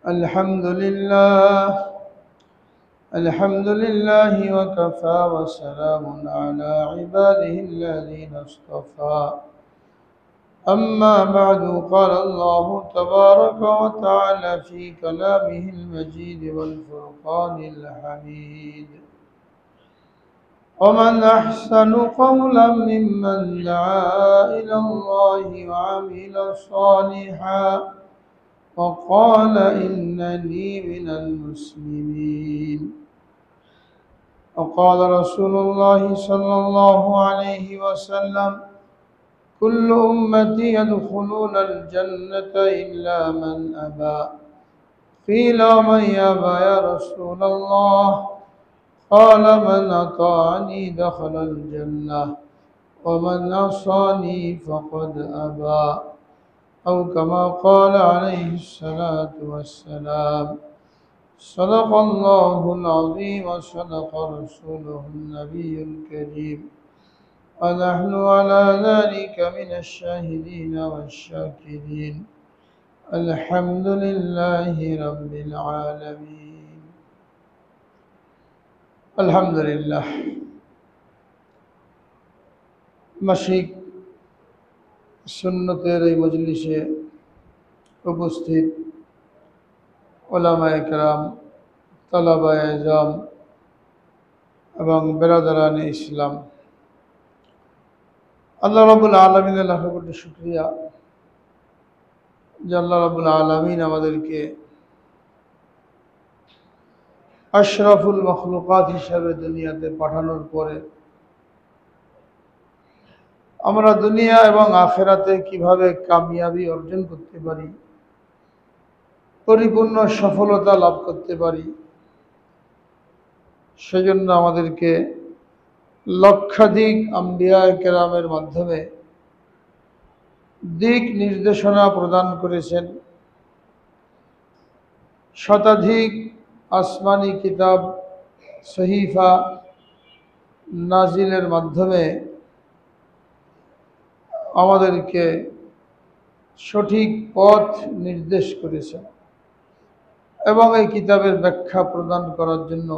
الحمد لله الحمد لله وكفى وسلام على عباده الذين اصطفى. أما بعد، قال الله تبارك وتعالى في كلامه المجيد والفرقان الحميد: ومن أحسن قولا ممن دعا إلى الله وعمل صالحا وقال إنني من المسلمين. وقال رسول الله صلى الله عليه وسلم: كل أمتي يدخلون الجنة إلا من أبى. قيل: ومن يأبى يا رسول الله؟ قال: من أطاعني دخل الجنة ومن عصاني فقد أبى، أو كما قال عليه الصلاة والسلام. صدق الله العظيم وصدق رسوله النبي الكريم، ونحن على ذلك من الشاهدين والشاكرين. الحمد لله رب العالمين. الحمد لله। মাসিক সুন্নতের এই মজলিসে উপস্থিত উলামায়ে কেরাম, তালাবায়ে ইলম এবং বেরাদারানে ইসলাম, আল্লাহ রাব্বুল আলামিনের লাখ কোটি শুকরিয়া যে আল্লাহ রাব্বুল আলামিন আমাদেরকে আশরাফুল মখলুকাত হিসাবে দুনিয়াতে পাঠানোর পরে আমরা দুনিয়া এবং আখিরাতে কিভাবে কামিয়াবি অর্জন করতে পারি, পরিপূর্ণ সফলতা লাভ করতে পারি, সেজন্য আমাদেরকে লক্ষাধিক আম্বিয়া কেরামের মাধ্যমে দিক নির্দেশনা প্রদান করেছেন। শতাধিক আসমানি কিতাব, সহিফা নাজিলের মাধ্যমে আমাদেরকে সঠিক পথ নির্দেশ করেছেন এবং এই কিতাবের ব্যাখ্যা প্রদান করার জন্য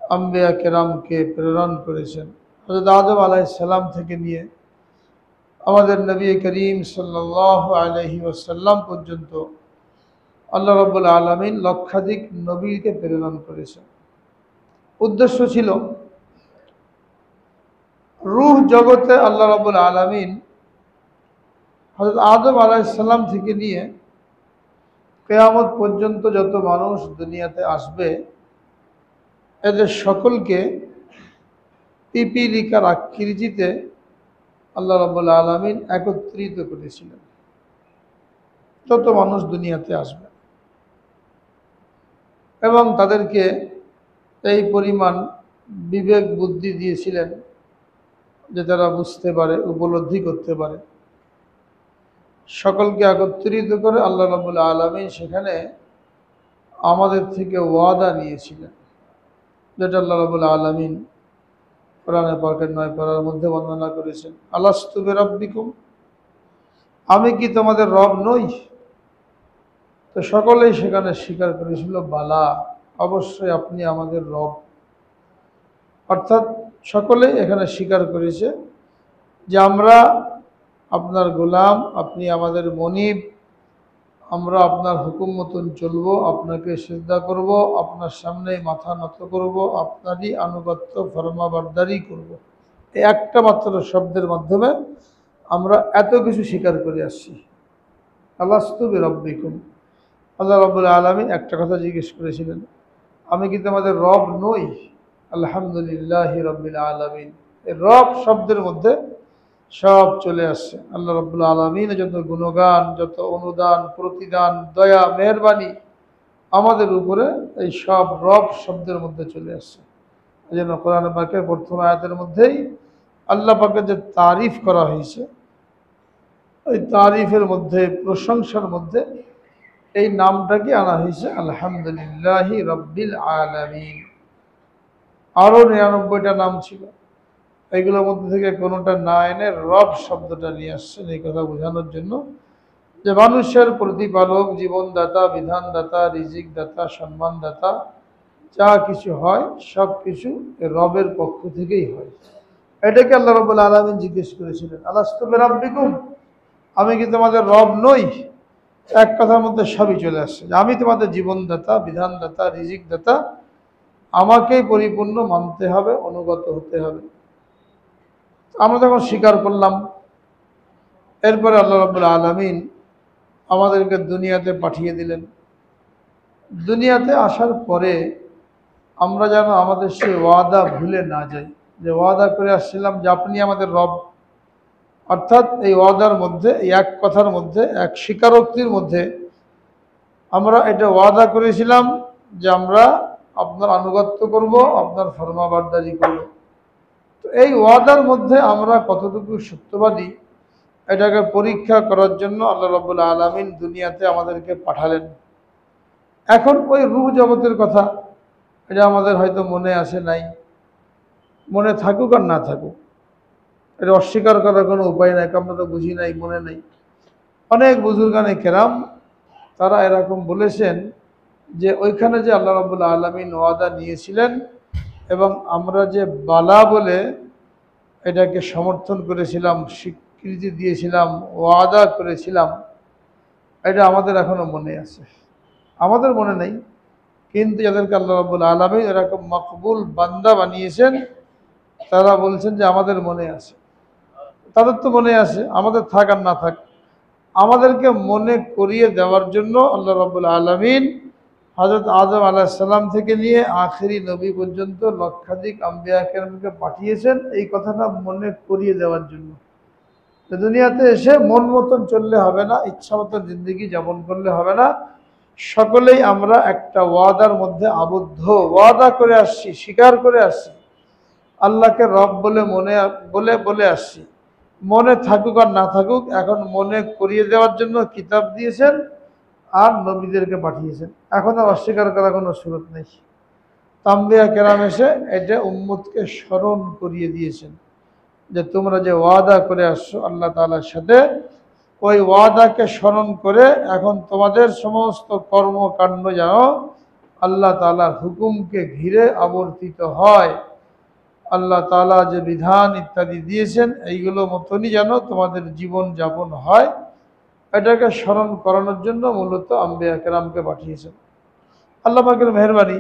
আম্বিয়া কেরামকে প্রেরণ করেছেন। হযরত আদম আলাইহিস সালাম থেকে নিয়ে আমাদের নবী করিম সাল্লাল্লাহু আলাইহি ওয়াসাল্লাম পর্যন্ত আল্লাহ রাব্বুল আলামিন লক্ষাধিক নবীকে প্রেরণ করেছেন। উদ্দেশ্য ছিল রূহ জগতে আল্লাহ রাব্বুল আলামিন হযরত আদম আলাইহিস সালাম থেকে নিয়ে কিয়ামত পর্যন্ত যত মানুষ দুনিয়াতে আসবে এদের সকলকে পিপীলিকার আকৃতিতে আল্লাহ রাব্বুল আলামিন একত্রিত করেছিলেন। যত মানুষ দুনিয়াতে আসবে এবং তাদেরকে এই পরিমাণ বিবেক বুদ্ধি দিয়েছিলেন যে তারা বুঝতে পারে, উপলব্ধি করতে পারে। সকলকে একত্রিত করে আল্লাহ রাব্বুল আলামিন সেখানে আমাদের থেকে ওয়াদা নিয়েছিলেন, যেটা আল্লাহ রাব্বুল আলামিন কোরআনে পাকের 9 পারার মধ্যে বর্ণনা করেছেন। আলাস্তু বিরাব্বিকুম, আমি কি তোমাদের রব নই? তো সকলেই সেখানে স্বীকার করেছিল, বালা, অবশ্যই আপনি আমাদের রব। অর্থাৎ সকলেই এখানে স্বীকার করেছে যে আমরা আপনার গোলাম, আপনি আমাদের মনিব, আমরা আপনার হুকুম মতন চলব, আপনাকে সিজদা করব, আপনার সামনে মাথা নত করব, আপনারই আনুগত্য ফরমাবরদারি করব। এই একটা মাত্র শব্দের মাধ্যমে আমরা এত কিছু স্বীকার করে আসছি। আলাস্তু বিরাব্বিকুম, আল্লাহ রাব্বুল আলামিন একটা কথা জিজ্ঞেস করেছিলেন, আমি কি তোমাদের রব নই? আলহামদুলিল্লাহি রাব্বিল আলামিন, এই রব শব্দের মধ্যে সব চলে আসছে। আল্লাহ রাব্বুল আলামিনের যত গুণগান, যত অনুদান, প্রতিদান, দয়া, মেহেরবানি আমাদের উপরে, এই সব রব শব্দের মধ্যে চলে আসছে। এই জন্য কোরআন পাকের প্রথম আয়াতের মধ্যেই আল্লাহ পাকের যে তারিফ করা হয়েছে, ওই তারিফের মধ্যে, প্রশংসার মধ্যে এই নামটাকে আনা হয়েছে আলহামদুলিল্লাহি রাব্বিল আলামিন। আরও 99টা নাম ছিল, এইগুলোর মধ্যে থেকে কোনোটা না এনে রব শব্দটা নিয়ে আসছেন এই কথা বোঝানোর জন্য যে মানুষের প্রতিপালক, জীবনদাতা, বিধানদাতা, রিজিকদাতা, সম্মানদাতা যা কিছু হয় সব কিছু রবের পক্ষ থেকেই হয়। এটাকে আল্লাহ রাব্বুল আলামিন জিজ্ঞেস করেছিলেন, আলাস্তু বিরাব্বিকুম, আমি কি তোমাদের রব নই? এক কথার মধ্যে সবই চলে আসছে, যে আমি তোমাদের জীবনদাতা, বিধানদাতা, রিজিকদাতা, আমাকেই পরিপূর্ণ মানতে হবে, অনুগত হতে হবে। আমরা যখন স্বীকার করলাম, এরপরে আল্লাহ রাব্বুল আলামিন আমাদেরকে দুনিয়াতে পাঠিয়ে দিলেন। দুনিয়াতে আসার পরে আমরা যেন আমাদের সেই ওয়াদা ভুলে না যাই, যে ওয়াদা করে আসছিলাম যে আপনি আমাদের রব। অর্থাৎ এই ওয়াদার মধ্যে, এই এক কথার মধ্যে, এক স্বীকারোক্তির মধ্যে আমরা এটা ওয়াদা করেছিলাম যে আমরা আপনার আনুগত্য করব, আপনার ফরমাবরদারি করব। তো এই ওয়াদার মধ্যে আমরা কতটুকু সত্যবাদী, এটাকে পরীক্ষা করার জন্য আল্লাহ রাব্বুল আলামিন দুনিয়াতে আমাদেরকে পাঠালেন। এখন ওই রূহ জগতের কথা, এটা আমাদের হয়তো মনে আসে নাই, মনে থাকুক আর না থাকুক, এটা অস্বীকার করার কোনো উপায় নাই, আমরা তো বুঝি নাই, মনে নেই। অনেক বুজুর্গানে কেরাম তারা এরকম বলেছেন যে ওইখানে যে আল্লাহ রাব্বুল আলামিন ওয়াদা নিয়েছিলেন এবং আমরা যে বালা বলে এটাকে সমর্থন করেছিলাম, স্বীকৃতি দিয়েছিলাম, ওয়াদা করেছিলাম, এটা আমাদের এখনো মনে আছে। আমাদের মনে নেই, কিন্তু যাদেরকে আল্লাহ রাব্বুল আলামিন এরকম মকবুল বান্দা বানিয়েছেন তারা বলছেন যে আমাদের মনে আছে। তাদের তো মনে আছে, আমাদের থাক আর না থাক, আমাদেরকে মনে করিয়ে দেওয়ার জন্য আল্লাহ রাব্বুল আলামিন হযরত আদম আলাইহিস সালাম থেকে নিয়ে আখেরি নবী পর্যন্ত লক্ষাধিক আম্বিয়া কেরামকে পাঠিয়েছেন এই কথাটা মনে করিয়ে দেওয়ার জন্য। দুনিয়াতে এসে মন মতন চললে হবে না, ইচ্ছা মতন জিন্দগি যাপন করলে হবে না। সকলেই আমরা একটা ওয়াদার মধ্যে আবদ্ধ, ওয়াদা করে আসছি, স্বীকার করে আসছি, আল্লাহকে রব বলে বলে আসছি। মনে থাকুক আর না থাকুক, এখন মনে করিয়ে দেওয়ার জন্য কিতাব দিয়েছেন আর নবীদেরকে পাঠিয়েছেন। এখন আর অস্বীকার করার কোনো সুযোগ নেই। আম্বিয়া কেরাম এসে এটা উম্মতকে স্মরণ করিয়ে দিয়েছেন যে তোমরা যে ওয়াদা করে আসছো আল্লাহ তাআলার সাথে, ওই ওয়াদাকে স্মরণ করে এখন তোমাদের সমস্ত কর্মকাণ্ড যেন আল্লাহ তাআলার হুকুমকে ঘিরে আবর্তিত হয়। আল্লাহ তাআলা যে বিধান ইত্যাদি দিয়েছেন এইগুলো মতনই যেন তোমাদের জীবন যাপন হয়, এটাকে স্মরণ করানোর জন্য মূলত আম্বিয়া কেরামকে পাঠিয়েছেন। আল্লাহ পাকের মেহেরবানি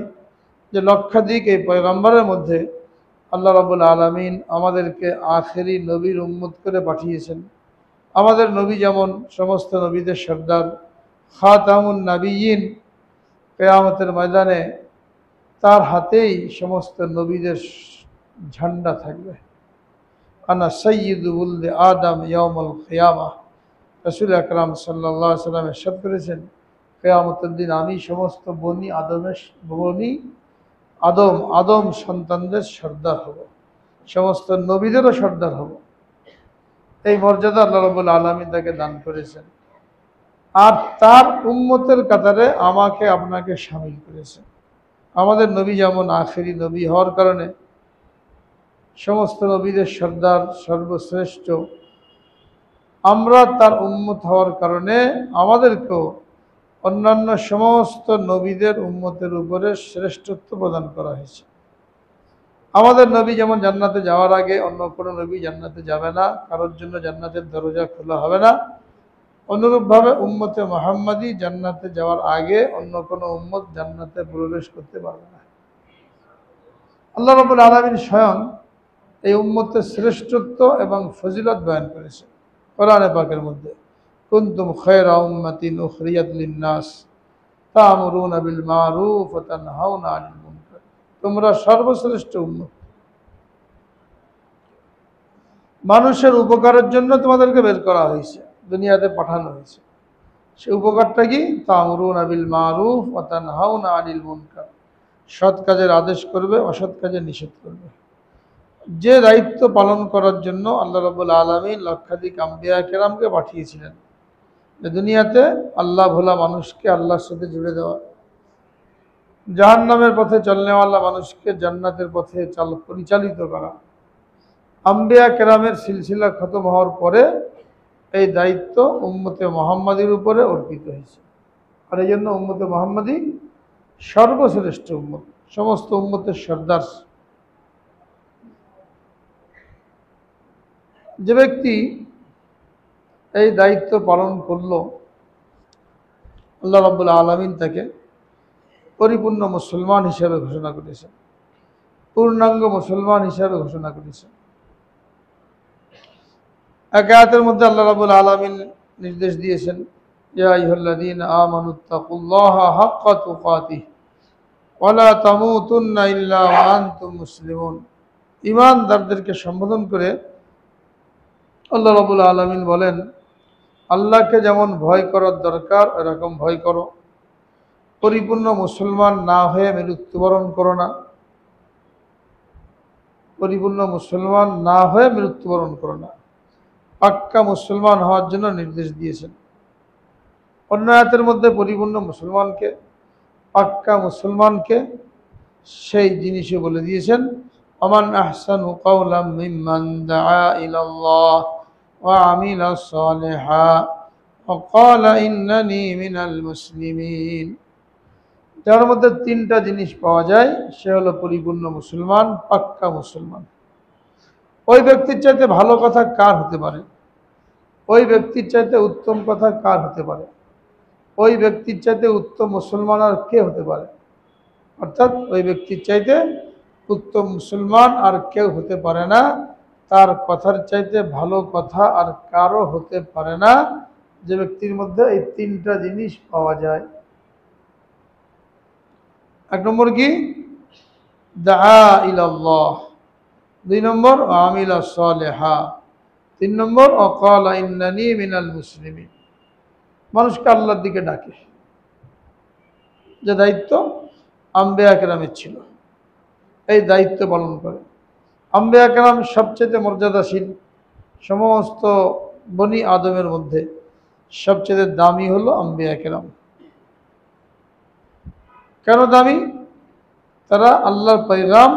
যে লক্ষাধিক এই পয়গম্বরের মধ্যে আল্লাহ রাব্বুল আলামিন আমাদেরকে আখেরি নবীর উম্মত করে পাঠিয়েছেন। আমাদের নবী যেমন সমস্ত নবীদের সর্দার, খাতামুন নাবিয়্যিন, কিয়ামতের ময়দানে তার হাতেই সমস্ত নবীদের ঝান্ডা থাকবে। আনা সাইয়্যিদু ওয়ালদি আদম ইয়াউমুল কিয়ামাহ, রাসূল আকরাম সাল্লাল্লাহু আলাইহি ওয়াসাল্লাম ইরশাদ করেছেন, কিয়ামতের দিন আমি সমস্ত আদম সন্তানদের সর্দার হব, সমস্ত নবীদেরও সর্দার হব। এই মর্যাদা আল্লাহ রাব্বুল আলামিন তাকে দান করেছেন, আর তার উম্মতের কাতারে আমাকে আপনাকে শামিল করেছেন। আমাদের নবী যেমন আখেরি নবী হওয়ার কারণে সমস্ত নবীদের সর্দার, সর্বশ্রেষ্ঠ, আমরা তার উম্মত হওয়ার কারণে আমাদেরকেও অন্যান্য সমস্ত নবীদের উম্মতের উপরে শ্রেষ্ঠত্ব প্রদান করা হয়েছে। আমাদের নবী যেমন জান্নাতে যাওয়ার আগে অন্য কোনো নবী জান্নাতে যাবে না, কারোর জন্য জান্নাতের দরজা খোলা হবে না, অনুরূপভাবে উম্মতে মুহাম্মাদি জান্নাতে যাওয়ার আগে অন্য কোনো উম্মত জান্নাতে প্রবেশ করতে পারবে না। আল্লাহ রাব্বুল আলামিন স্বয়ং এই উম্মতের শ্রেষ্ঠত্ব এবং ফজিলত বয়ান করেছে কোরআনে পাকের মধ্যে, কুনতুম খায়রা উম্মাতিন উখরিজাত লিন-নাস তা'মুরুনা বিল মা'রুফ ওয়া তানহাউনা আনিল মুনকার, তোমরা সর্বশ্রেষ্ঠ উম্মত, মানুষের উপকারের জন্য তোমাদেরকে বের করা হয়েছে, দুনিয়াতে পাঠানো হয়েছে। সেই উপকারটা কি? তা'মুরুনা বিল মা'রুফ ওয়া তানহাউনা আনিল মুনকার, সৎ কাজের আদেশ করবে, অসৎ কাজের নিষেধ করবে। যে দায়িত্ব পালন করার জন্য আল্লাহ রাব্বুল আলামিন লক্ষাধিক আম্বিয়া কেরামকে পাঠিয়েছিলেন, দুনিয়াতে আল্লাহ ভোলা মানুষকে আল্লাহর সাথে জুড়ে দেওয়া, জাহান্নামের পথে চলনেওয়ালা মানুষকে জান্নাতের পথে পরিচালিত করা। আম্বিয়া কেরামের সিলসিলা খতম হওয়ার পরে এই দায়িত্ব উম্মতে মুহাম্মাদীর উপরে অর্পিত হয়েছে। আর এই জন্য উম্মতে মুহাম্মাদী সর্বশ্রেষ্ঠ উম্মত, সমস্ত উম্মতের সর্দার। যে ব্যক্তি এই দায়িত্ব পালন করল, আল্লাহ রাব্বুল আলামিন তাকে পরিপূর্ণ মুসলমান হিসেবে ঘোষণা করেছেন, পূর্ণাঙ্গ মুসলমান হিসেবে ঘোষণা করেছেন। এক আয়াতের মধ্যে আল্লাহ রাব্বুল আলামিন নির্দেশ দিয়েছেন, ইয়া আইয়ুহাল্লাযীনা আমানুত্তাকুল্লাহা হাক্কা তুকাতিহি ওয়া লা তামুতুন্না ইল্লা ওয়া আনতুম মুসলিমুন। ঈমানদারদেরকে সম্বোধন করে আল্লাহ রাব্বুল আলামিন বলেন, আল্লাহকে যেমন ভয় করার দরকার এরকম ভয় করো, পরিপূর্ণ মুসলমান না হয়ে মৃত্যুবরণ করো না, পরিপূর্ণ মুসলমান না হয়ে মৃত্যুবরণ করো না, পাক্কা মুসলমান হওয়ার জন্য নির্দেশ দিয়েছেন। অন্য আয়াতের মধ্যে পরিপূর্ণ মুসলমানকে, পাক্কা মুসলমানকে সেই জিনিসও বলে দিয়েছেন, আমান আহসানু কাওলাম মিম্মান দাআ ইলাল্লাহ ওয়া আমিলা সালিহা ওয়া ক্বালা ইন্নানী মিনাল মুসলিমিন। যার মধ্যে তিনটা জিনিস পাওয়া যায়, সে হলো পরিপূর্ণ মুসলমান, পাক্কা মুসলমান। ওই ব্যক্তির চাইতে ভালো কথা কার হতে পারে? ওই ব্যক্তির চাইতে উত্তম কথা কার হতে পারে? ওই ব্যক্তির চাইতে উত্তম মুসলমান আর কে হতে পারে? অর্থাৎ ওই ব্যক্তির চাইতে উত্তম মুসলমান আর কেউ হতে পারে না, তার কথার চাইতে ভালো কথা আর কারো হতে পারে না, যে ব্যক্তির মধ্যে এই তিনটা জিনিস পাওয়া যায়। এক নম্বর কি? দাআ ইলাল্লাহ। দুই নম্বর আমিলা সালিহা। তিন নম্বর ক্বালা ইন্নানী মিনাল মুসলিমিন। মানুষকে আল্লাহর দিকে ডাকে, যে দায়িত্ব আম্বিয়া কেরামের ছিল, এই দায়িত্ব পালন করে। আম্বিয়া কেরাম সবচেয়ে মর্যাদাশীল, সমস্ত বনি আদমের মধ্যে সবচেয়ে দামি হলো আম্বিয়া কেরাম। কেন দামি? তারা আল্লাহর পয়গাম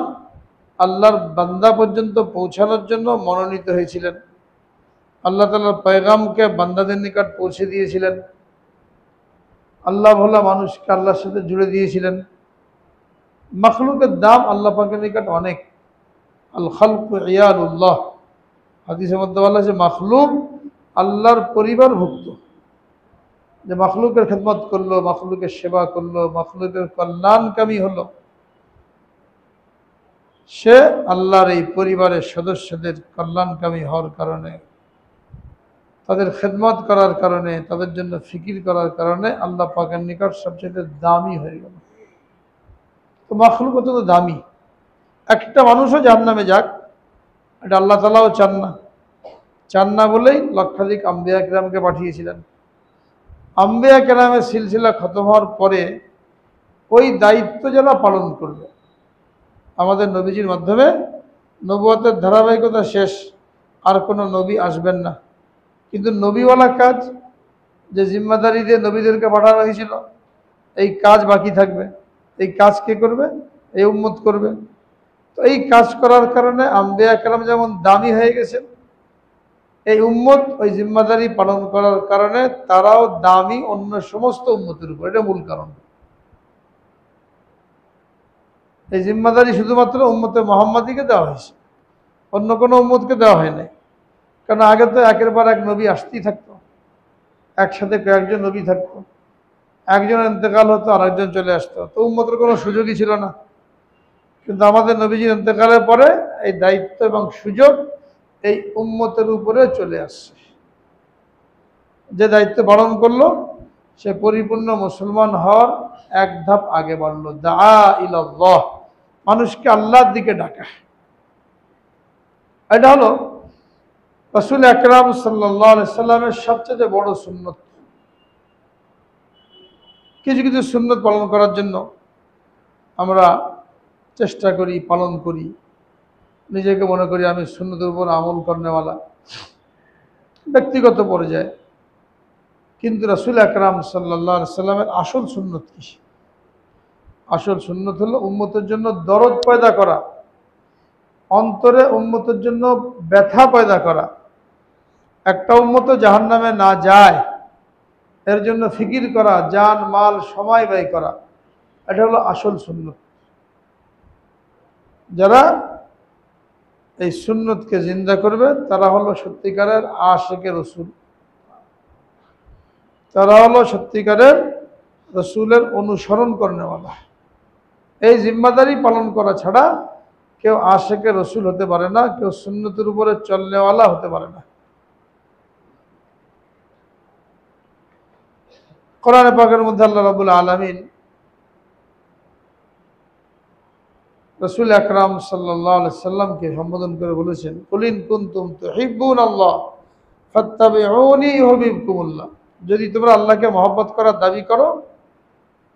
আল্লাহর বান্দা পর্যন্ত পৌঁছানোর জন্য মনোনীত হয়েছিলেন। আল্লাহ তাআলার পয়গামকে বান্দাদের নিকট পৌঁছে দিয়েছিলেন। আল্লাহ ভোলা মানুষকে আল্লাহর সাথে জুড়ে দিয়েছিলেন। মখলুকের দাম আল্লাহ পাকের নিকট অনেক। আল খালকু ইয়ালুল্লাহ, হাদিসের মধ্যে বলা আছে মখলুক আল্লাহর পরিবারভুক্ত। যে মখলুকের খেদমত করলো, মখলুকের সেবা করলো, মখলুকের কল্যাণকামী হলো, সে আল্লাহর এই পরিবারের সদস্যদের কল্যাণকামী হওয়ার কারণে, তাদের খেদমত করার কারণে, তাদের জন্য ফিকির করার কারণে আল্লাহ পাকের নিকট সবচেয়ে দামি হয়ে গেল। তো মখলুক অত দামি। একটা মানুষও জাহান্নামে যাক, এটা আল্লাহ তাআলাও চান না। চান না বলেই লক্ষাধিক আম্বিয়া কেরামকে পাঠিয়েছিলেন। আম্বিয়া কেরামের সিলসিলা খতম হওয়ার পরে ওই দায়িত্ব যারা পালন করবে, আমাদের নবীজির মাধ্যমে নবুয়তের ধারাবাহিকতা শেষ, আর কোনো নবী আসবেন না। কিন্তু নবীওয়ালা কাজ, যে জিম্মাদারি দিয়ে নবীদেরকে পাঠানো হয়েছিল, এই কাজ বাকি থাকবে। এই কাজ কে করবে? এই উম্মত করবে। তো এই কাজ করার কারণে আম্বিয়া কেরাম যেমন দামি হয়ে গেছেন, এই উম্মত ওই জিম্মাদারি পালন করার কারণে তারাও দামি অন্য সমস্ত উম্মতের উপর। এটা মূল কারণ। এই জিম্মাদারি শুধুমাত্র উম্মতে মুহাম্মাদীকে দেওয়া হয়েছে, অন্য কোনো উম্মতকে দেওয়া হয় নাই। কারণ আগে তো একের পর এক নবী আসতেই থাকতো, একসাথে কয়েকজন নবী থাকতো, একজন ইন্তেকাল হতো আর একজন চলে আসতো, তো উম্মতের কোনো সুযোগই ছিল না। কিন্তু আমাদের নবীজির ইন্তেকালের পরে এই দায়িত্ব এবং সুযোগ এই উম্মতের উপরে চলে আসছে। যে দায়িত্ব পালন করলো, সে পরিপূর্ণ মুসলমান হওয়ার এক ধাপ আগে বাড়লো। দাআ ইলাল্লাহ, মানুষকে আল্লাহর দিকে ডাকা। এটা হলো রাসূল আকরাম সাল্লাল্লাহু আলাইহি সাল্লামের সবচেয়ে বড় সুন্নত। কিছু কিছু সুন্নত পালন করার জন্য আমরা চেষ্টা করি, পালন করি, নিজেকে মনে করি আমি সুন্নতের উপর আমল করনেওয়ালা, ব্যক্তিগত পর্যায়ে। কিন্তু রাসূল আকরাম সাল্লাল্লাহু আলাইহি সাল্লামের আসল সুন্নত কি? আসল সুন্নত হলো উম্মতের জন্য দরদ পয়দা করা, অন্তরে উম্মতের জন্য ব্যথা পয়দা করা, একটা উম্মত জাহান্নামে না যায় এর জন্য ফিকির করা, জান মাল সময় ব্যয় করা, এটা হলো আসল সুন্নত। যারা এই সুন্নতকে জিন্দা করবে তারা হলো সত্যিকারের আশিকে রসুল, তারা হলো সত্যিকারের রসুলের অনুসরণ করেনেওয়ালা। এই জিম্মাদারি পালন করা ছাড়া কেউ আশিকে রসুল হতে পারে না, কেউ সুন্নতের উপরে চলনেওয়ালা হতে পারে না। কোরআনে পাকের মধ্যে আল্লাহ রাব্বুল আলামিন রাসূল আকরাম সাল্লাল্লাহু আলাইহি সাল্লামকে সম্বোধন করে বলেছেন, কুল ইন কুনতুম তুহিব্বুনাল্লাহ ফাত্তাবিউনি ইউহিব্বুকুমুল্লাহ। যদি তোমরা আল্লাহকে মহব্বত করার দাবি করো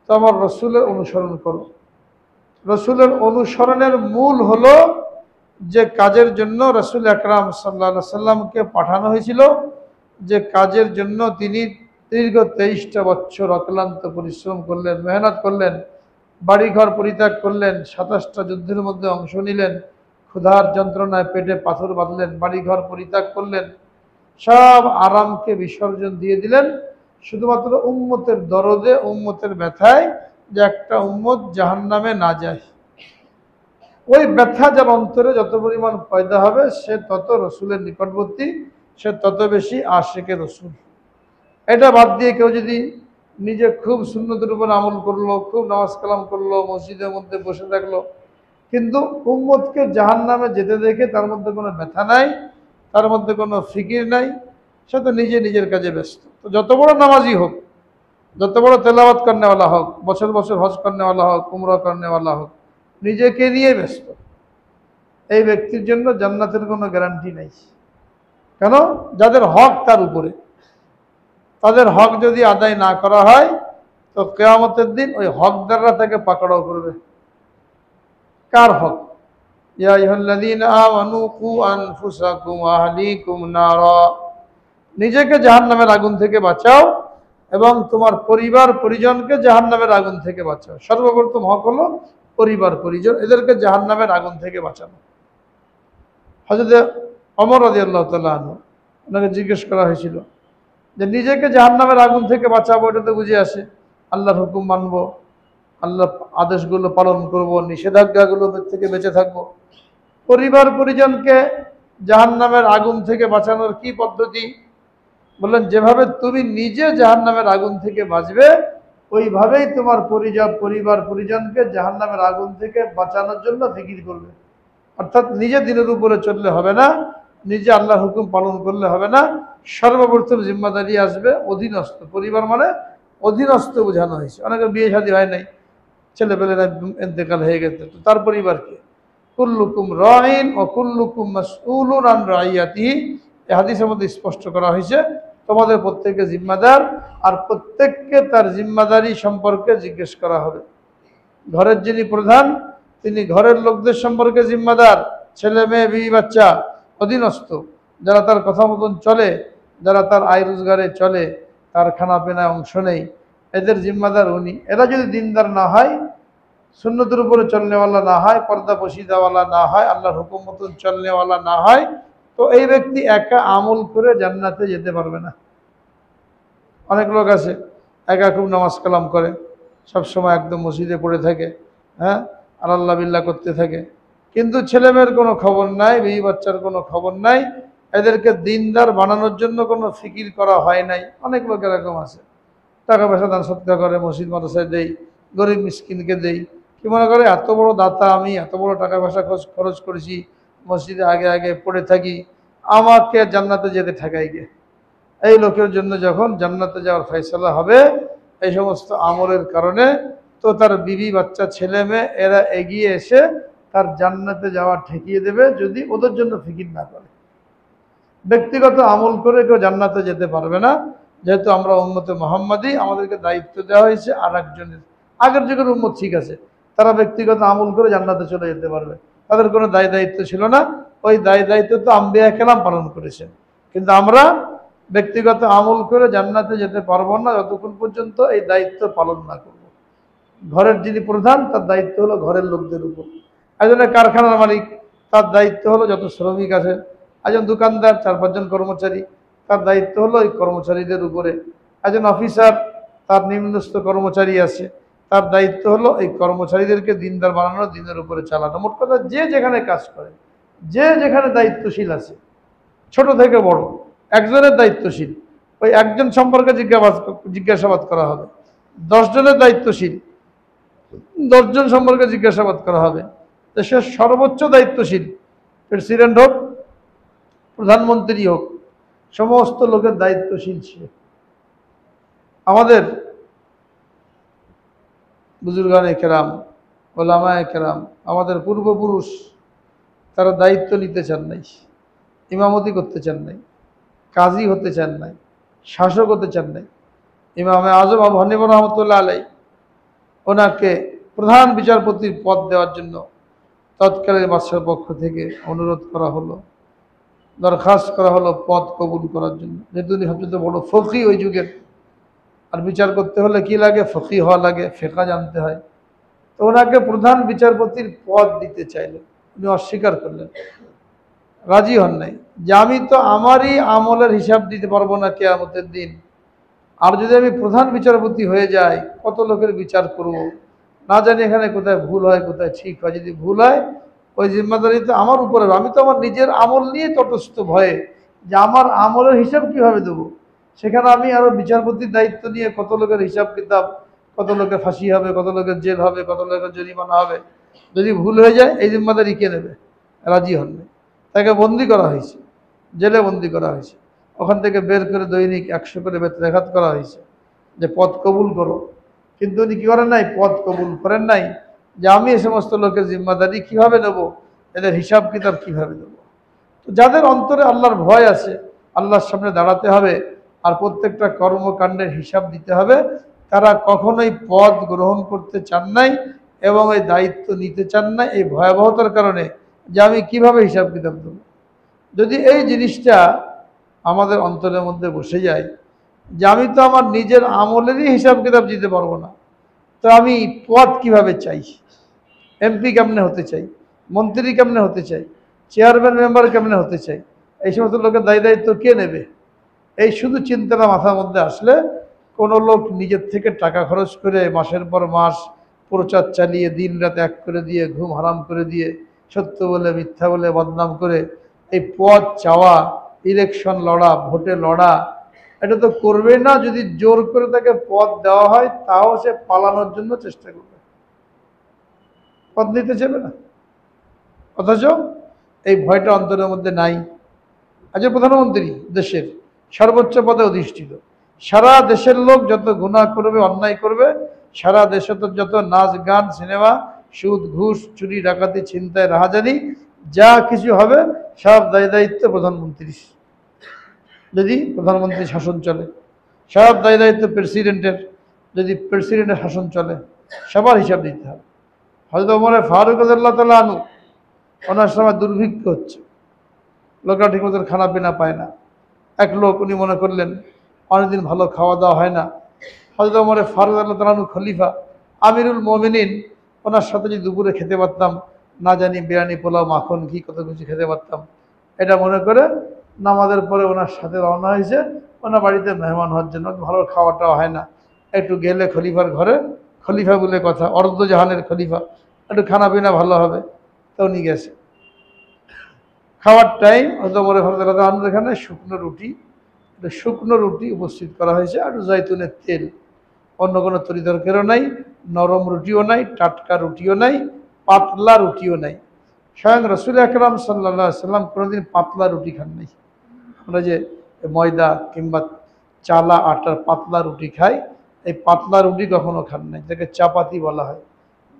তো আমার রসুলের অনুসরণ করো। রসুলের অনুসরণের মূল হলো যে কাজের জন্য রাসূল আকরাম সাল্লাল্লাহু আলাইহি সাল্লামকে পাঠানো হয়েছিল, যে কাজের জন্য তিনি দীর্ঘ 23টা বছর অক্লান্ত পরিশ্রম করলেন, মেহনত করলেন, বাড়িঘর পরিত্যাগ করলেন, 27টা যুদ্ধের মধ্যে অংশ নিলেন, ক্ষুধার যন্ত্রণায় পেটে পাথর বাঁধলেন, বাড়িঘর পরিত্যাগ করলেন, সব আরামকে বিসর্জন দিয়ে দিলেন শুধুমাত্র উম্মতের দরদে, উম্মতের ব্যথায়, যে একটা উম্মত জাহান্নামে না যায়। ওই ব্যথা যার অন্তরে যত পরিমাণ পয়দা হবে সে তত রসুলের নিকটবর্তী, সে তত বেশি আশিকে রসুল। এটা বাদ দিয়ে কেউ যদি নিজে খুব সুন্নতের উপর আমল করলো, খুব নামাজ কালাম করলো, মসজিদের মধ্যে বসে থাকলো, কিন্তু উম্মতকে জাহান্নামে যেতে দেখে তার মধ্যে কোনো ব্যথা নাই, তার মধ্যে কোনো ফিকির নাই, সে তো নিজে নিজের কাজে ব্যস্ত। তো যত বড় নামাজি হোক, যত বড় তেলাওয়াত করনেওয়ালা হোক, বছর বছর হজ করনেওয়ালা হোক, উমরা করনেওয়ালা হোক, নিজেকে নিয়ে ব্যস্ত, এই ব্যক্তির জন্য জান্নাতের কোনো গ্যারান্টি নেই। কেন? যাদের হক তার উপরে, তাদের হক যদি আদায় না করা হয় তো কিয়ামতের দিন ওই হকদাররা তাকে পাকড়াও করবে। কার হক? ইয়া আইয়ুহাল্লাযীনা আমানু কু আনফুসাকুম ওয়া আহলিকুম নারা, নিজেকে জাহান্নামের আগুন থেকে বাঁচাও এবং তোমার পরিবার পরিজনকে জাহান্নামের আগুন থেকে বাঁচাও। সর্বপ্রথম হক হলো পরিবার পরিজন, এদেরকে জাহান্নামের আগুন থেকে বাঁচানো। হযরত ওমর রাদিয়াল্লাহু তাআলা আনহু, ওনাকে জিজ্ঞেস করা হয়েছিল যে নিজেকে জাহান্নামের আগুন থেকে বাঁচাবো, এটা তো বুঝে আসে আল্লাহর হুকুম মানবো, আল্লাহ আদেশগুলো পালন করব, নিষেধাজ্ঞাগুলো থেকে বেঁচে থাকবো, পরিবার পরিজনকে জাহান্নামের আগুন থেকে বাঁচানোর কি পদ্ধতি? বললেন, যেভাবে তুমি নিজে জাহান্নামের আগুন থেকে বাঁচবে ওইভাবেই তোমার পরিবার পরিজনকে জাহান্নামের আগুন থেকে বাঁচানোর জন্য ফিকির করবে। অর্থাৎ নিজে দিনের উপরে চললে হবে না, নিজে আল্লাহর হুকুম পালন করলে হবে না, সর্বপ্রথম জিম্মাদারি আসবে অধীনস্থ। পরিবার মানে অধীনস্থ বোঝানো হয়েছে। অনেকে বিয়ে শাদী হয় নাই, ছেলেপেলেরা ইন্তেকাল হয়ে গেছে, তো তার পরিবারকে কুল্লুকুম রাইন ও কুল্লুকুম মাসউলুন আন রাইয়াতিহি, এই হাদিসের মধ্যে স্পষ্ট করা হয়েছে তোমাদের প্রত্যেককে জিম্মাদার, আর প্রত্যেককে তার জিম্মাদারি সম্পর্কে জিজ্ঞেস করা হবে। ঘরের যিনি প্রধান তিনি ঘরের লোকদের সম্পর্কে জিম্মাদার, ছেলে মেয়ে বিবি বাচ্চা অধীনস্থ, যারা তার কথা মতন চলে, যারা তার আয় রোজগারে চলে, তার খানা পেনায় অংশ নেই, এদের জিম্মাদার উনি। এরা যদি দিনদার না হয়, সুন্নতের উপরে চলনেওয়ালা না হয়, পর্দা পশিদাওয়ালা না হয়, আল্লাহর হুকুম মতন চলনেওয়ালা না হয়, তো এই ব্যক্তি একা আমল করে জান্নাতে যেতে পারবে না। অনেক লোক আছে একা খুব নামাজ কালাম করে, সবসময় একদম মসজিদে পড়ে থাকে, হ্যাঁ, আর আল্লাহ বিল্লাহ করতে থাকে, কিন্তু ছেলেমেয়ের কোনো খবর নাই, বিবি বাচ্চার কোনো খবর নাই, এদেরকে দিনদার বানানোর জন্য কোনো ফিকির করা হয় নাই। অনেক লোক এরকম আছে, টাকা পয়সা দান সৎকার করে, মসজিদ মাদ্রাসায় দেই, গরিব মিসকিনকে দেই, কি মনে করে এত বড় দাতা আমি, এত বড় টাকা পয়সা খরচ করেছি, মসজিদে আগে আগে পড়ে থাকি, আমাকে জান্নাতে যেতে ঠেকাই গে। এই লোকের জন্য যখন জান্নাতে যাওয়ার ফয়সালা হবে এই সমস্ত আমলের কারণে, তো তার বিবি বাচ্চা ছেলে মেয়ে এরা এগিয়ে এসে তার জান্নাতে যাওয়া ঠেকিয়ে দেবে, যদি ওদের জন্য ফিকির না করে। ব্যক্তিগত আমল করে কেউ জান্নাতে যেতে পারবে না, যেহেতু আমরা উম্মতে মুহাম্মাদি, আমাদেরকে দায়িত্ব দেওয়া হয়েছে আর একজনের। আগের যুগের উম্মত ঠিক আছে, তারা ব্যক্তিগত আমল করে জান্নাতে চলে যেতে পারবে, তাদের কোনো দায় দায়িত্ব ছিল না, ওই দায় দায়িত্ব তো আম্বিয়া কেরাম পালন করেছেন। কিন্তু আমরা ব্যক্তিগত আমল করে জান্নাতে যেতে পারবো না যতক্ষণ পর্যন্ত এই দায়িত্ব পালন না করব। ঘরের যিনি প্রধান তার দায়িত্ব হলো ঘরের লোকদের উপর, একজনের কারখানার মালিক তার দায়িত্ব হলো যত শ্রমিক আছে, একজন দোকানদার, 4-5 জন কর্মচারী, তার দায়িত্ব হলো ওই কর্মচারীদের উপরে। একজন অফিসার, তার নিম্নস্থ কর্মচারী আছে, তার দায়িত্ব হলো এই কর্মচারীদেরকে দিনদার বানানো, দিনের উপরে চালানো। মোট কথা যে যেখানে কাজ করে, যে যেখানে দায়িত্বশীল আছে, ছোট থেকে বড়, একজনের দায়িত্বশীল, ওই একজন সম্পর্কে জিজ্ঞাসাবাদ করা হবে। 10 জনের দায়িত্বশীল, 10 জন সম্পর্কে জিজ্ঞাসাবাদ করা হবে। দেশের সর্বোচ্চ দায়িত্বশীল প্রেসিডেন্ট হোক, প্রধানমন্ত্রী হোক, সমস্ত লোকের দায়িত্বশীল ছিল। আমাদের বুজুর্গানে কেরাম, ওলামায়ে কেরাম, আমাদের পূর্বপুরুষ, তারা দায়িত্ব নিতে চান নাই, ইমামতি করতে চান নাই, কাজী হতে চান নাই, শাসক হতে চান নাই। ইমামে আজম আবু হানিফা রহমতুল্লাহ আলাই, ওনাকে প্রধান বিচারপতির পদ দেওয়ার জন্য তৎকালীন বাদশার পক্ষ থেকে অনুরোধ করা হলো, দরখাস্ত করা হলো পদ কবুল করার জন্য। যেহেতু উনি সবচেয়ে বড় ফকি ওই যুগের, আর বিচার করতে হলে কি লাগে, ফকি হওয়া লাগে, ফেকা জানতে হয়। তো ওনাকে প্রধান বিচারপতির পদ দিতে চাইলেন, উনি অস্বীকার করলেন, রাজি হন নাই, যে আমি তো আমারই আমলের হিসাব দিতে পারবো না কিয়ামতের দিন, আর যদি আমি প্রধান বিচারপতি হয়ে যাই কত লোকের বিচার করব, না জানি এখানে কোথায় ভুল হয় কোথায় ঠিক হয়। যদি ভুল হয় ওই জিম্মাদারি তো আমার উপরে, আমি তো আমার নিজের আমল নিয়ে তটস্থ ভয়ে যে আমার আমলের হিসাব কিভাবে দেবো। সেখানে আমি আরো বিচারপতির দায়িত্ব নিয়ে কত লোকের হিসাব কিতাব, কত লোকের ফাঁসি হবে, কত লোকের জেল হবে, কত লোকের জরিমানা হবে, যদি ভুল হয়ে যায় এই জিম্মাদারি কে নেবে? রাজি হন নাই। তাকে বন্দি করা হয়েছে, জেলে বন্দি করা হয়েছে। ওখান থেকে বের করে দৈনিক 100 করে বেত্রাঘাত করা হয়েছে যে পদ কবুল করো। কিন্তু উনি কি করেন নাই? পদ কবুল করেন নাই, যে আমি এই সমস্ত লোকের জিম্মাদারি কিভাবে নেব, এদের হিসাব কিতাব কিভাবে দেব। তো যাদের অন্তরে আল্লাহর ভয় আছে, আল্লাহর সামনে দাঁড়াতে হবে আর প্রত্যেকটা কর্মকাণ্ডের হিসাব দিতে হবে, তারা কখনোই পদ গ্রহণ করতে চান নাই এবং এই দায়িত্ব নিতে চান না, এই ভয়াবহতার কারণে যে আমি কিভাবে হিসাব কিতাব দেব। যদি এই জিনিসটা আমাদের অন্তরের মধ্যে বসে যায় যে আমি তো আমার নিজের আমলেরই হিসাব কিতাব দিতে পারবো না, তো আমি পদ কিভাবে চাই, এমপি কেমনে হতে চাই, মন্ত্রী কেমনে হতে চাই, চেয়ারম্যান মেম্বার কেমনে হতে চাই, এই সমস্ত লোকের দায়িত্ব কে নেবে? এই শুধু চিন্তাটা মাথার মধ্যে আসলে কোনো লোক নিজের থেকে টাকা খরচ করে মাসের পর মাস প্রচার চালিয়ে দিন রাত এক করে দিয়ে, ঘুম হারাম করে দিয়ে, সত্য বলে মিথ্যা বলে বদনাম করে এই পদ চাওয়া, ইলেকশন লড়া, ভোটে লড়া, এটা তো করবে না। যদি জোর করে তাকে পদ দেওয়া হয় তাও সে পালানোর জন্য চেষ্টা করবে, পদ নিতে চাইবে না। অথচ এই ভয়টা অন্তরের মধ্যে নাই। আজ প্রধানমন্ত্রী দেশের সর্বোচ্চ পদে অধিষ্ঠিত, সারা দেশের লোক যত গুনাহ করবে, অন্যায় করবে, সারা দেশে তো যত নাচ গান সিনেমা, সুদ ঘুষ চুরি ডাকাতি ছিনতাই রাহাজানি যা কিছু হবে সব দায়িত্ব প্রধানমন্ত্রীর। যদি প্রধানমন্ত্রী শাসন চলে, সব দায়িত্ব প্রেসিডেন্টের। যদি প্রেসিডেন্টের শাসন চলে, সবার হিসাব দিতে হবে। হযরত ওমর ফারুক রাদিয়াল্লাহু তাআলা আনহু, ওনার সময় দুর্ভিক্ষ হচ্ছে, লোকরা ঠিক মতো খানা পিনা পায় না। এক লোক, উনি মনে করলেন অনেকদিন ভালো খাওয়া দাওয়া হয় না, হযরত ওমর ফারুক রাদিয়াল্লাহু তাআলা আনহু খলিফা, আমিরুল মুমিনিন, ওনার সাথে যদি দুপুরে খেতে পারতাম, না জানি বিরিয়ানি পোলাও মাখন ঘি কত কিছু খেতে পারতাম, এটা মনে করে নামাজের পরে ওনার সাথে রওনা হয়েছে ওনার বাড়িতে মেহমান হওয়ার জন্য। ভালো খাওয়াটাও হয় না, একটু গেলে খলিফার ঘরে, খলিফা বলে কথা, অর্ধজাহানের খলিফা, একটু খানা পিনা ভালো হবে। তো উনি গেছে, খাওয়ার টাইম, হয়তো মনে আমাদের এখানে শুকনো রুটি, শুকনো রুটি উপস্থিত করা হয়েছে, আর জয়তুনের তেল, অন্য কোনো তরি তরকারিও নাই, নরম রুটিও নাই, টাটকা রুটিও নাই, পাতলা রুটিও নাই। স্বয়ং রসুল আকরাম সাল্লাল্লাহু আলাইহি সাল্লাম কোনোদিন পাতলা রুটি খান নাই। আমরা যে ময়দা কিংবা চালা আটার পাতলা রুটি খাই, এই পাতলা রুটি কখনো খান নাই, যাকে চাপাতি বলা হয়।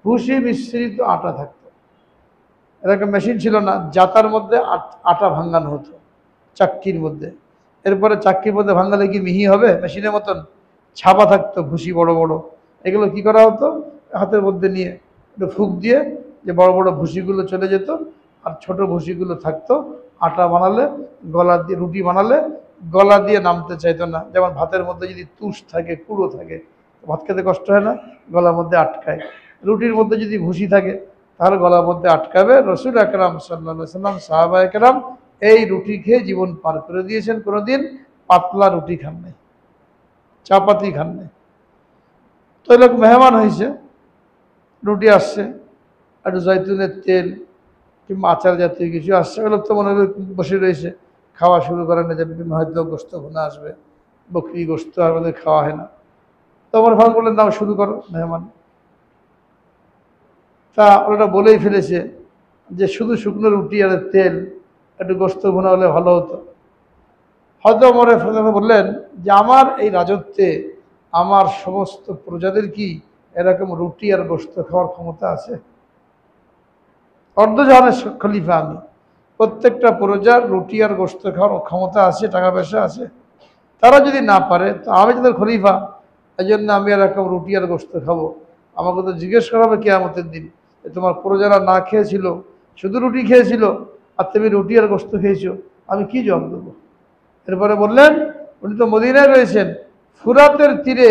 ভুসি মিশ্রিত আটা থাকতো, এরকম মেশিন ছিল না, জাতার মধ্যে আটা ভাঙানো হতো চাক্কির মধ্যে। এরপরে চাক্কির মধ্যে ভাঙালে কি মিহি হবে? মেশিনের মতন ছাপা থাকতো, ভুসি বড় বড়। এগুলো কি করা হতো? হাতের মধ্যে নিয়ে একটু ফুঁক দিয়ে যে বড় বড় ভুসিগুলো চলে যেত, আর ছোট ভুসিগুলো থাকতো। আটা বানালে, গলা দিয়ে রুটি বানালে গলা দিয়ে নামতে চাইতো না। যেমন ভাতের মধ্যে যদি তুষ থাকে, কুড়ো থাকে, ভাত খেতে কষ্ট হয় না, গলার মধ্যে আটকায়। রুটির মধ্যে যদি ভুসি থাকে তাহলে গলার মধ্যে আটকাবে। রসুল আকরাম সাল্লাল্লাহু আলাইহি সাল্লাম, সাহাবায়ে কেরাম এই রুটি খেয়ে জীবন পার করে দিয়েছেন, কোনোদিন পাতলা রুটি খান নাই, চাপাতি খান নাই। তো এই লোক মেহমান হয়েছে, রুটি আসছে, একটু জৈতুনের তেল কিংবা আচার জাতীয় কিছু আসছে, ওই লোক তো মনে হয় বসে রয়েছে, খাওয়া শুরু করেন না যে হয়তো গোস্ত ভুনা আসবে, বকরি গোস্ত আর আমাদের খাওয়া হয় না। তো আমার ভাগ বললেন দাও শুরু করো মেহমান। তা ওরা বলেই ফেলেছে যে শুধু শুকনো রুটি আর তেল একটু গোস্ত ভুনা হলে ভালো হতো। হয়তো আমার বললেন যে আমার এই রাজত্বে আমার সমস্ত প্রজাদের কি এরকম রুটি আর গোস্ত খাওয়ার ক্ষমতা আছে? অর্ধজাহানের খলিফা আমি, প্রত্যেকটা প্রজার রুটি আর গোস্ত খাওয়ার ক্ষমতা আছে, টাকা পয়সা আছে? তারা যদি না পারে তো আমি তাদের খলিফা, এই জন্য আমি এরকম রুটি আর গোস্ত খাবো। আমাকে তো জিজ্ঞেস করা হবে কিয়ামতের দিন যে তোমার প্রজারা না খেয়েছিল, শুধু রুটি খেয়েছিল, আর তুমি রুটি আর গোস্ত খেয়েছো, আমি কি জবাব দেবো? এরপরে বললেন উনি তো মদিনায় রয়েছেন, ফুরাতের তীরে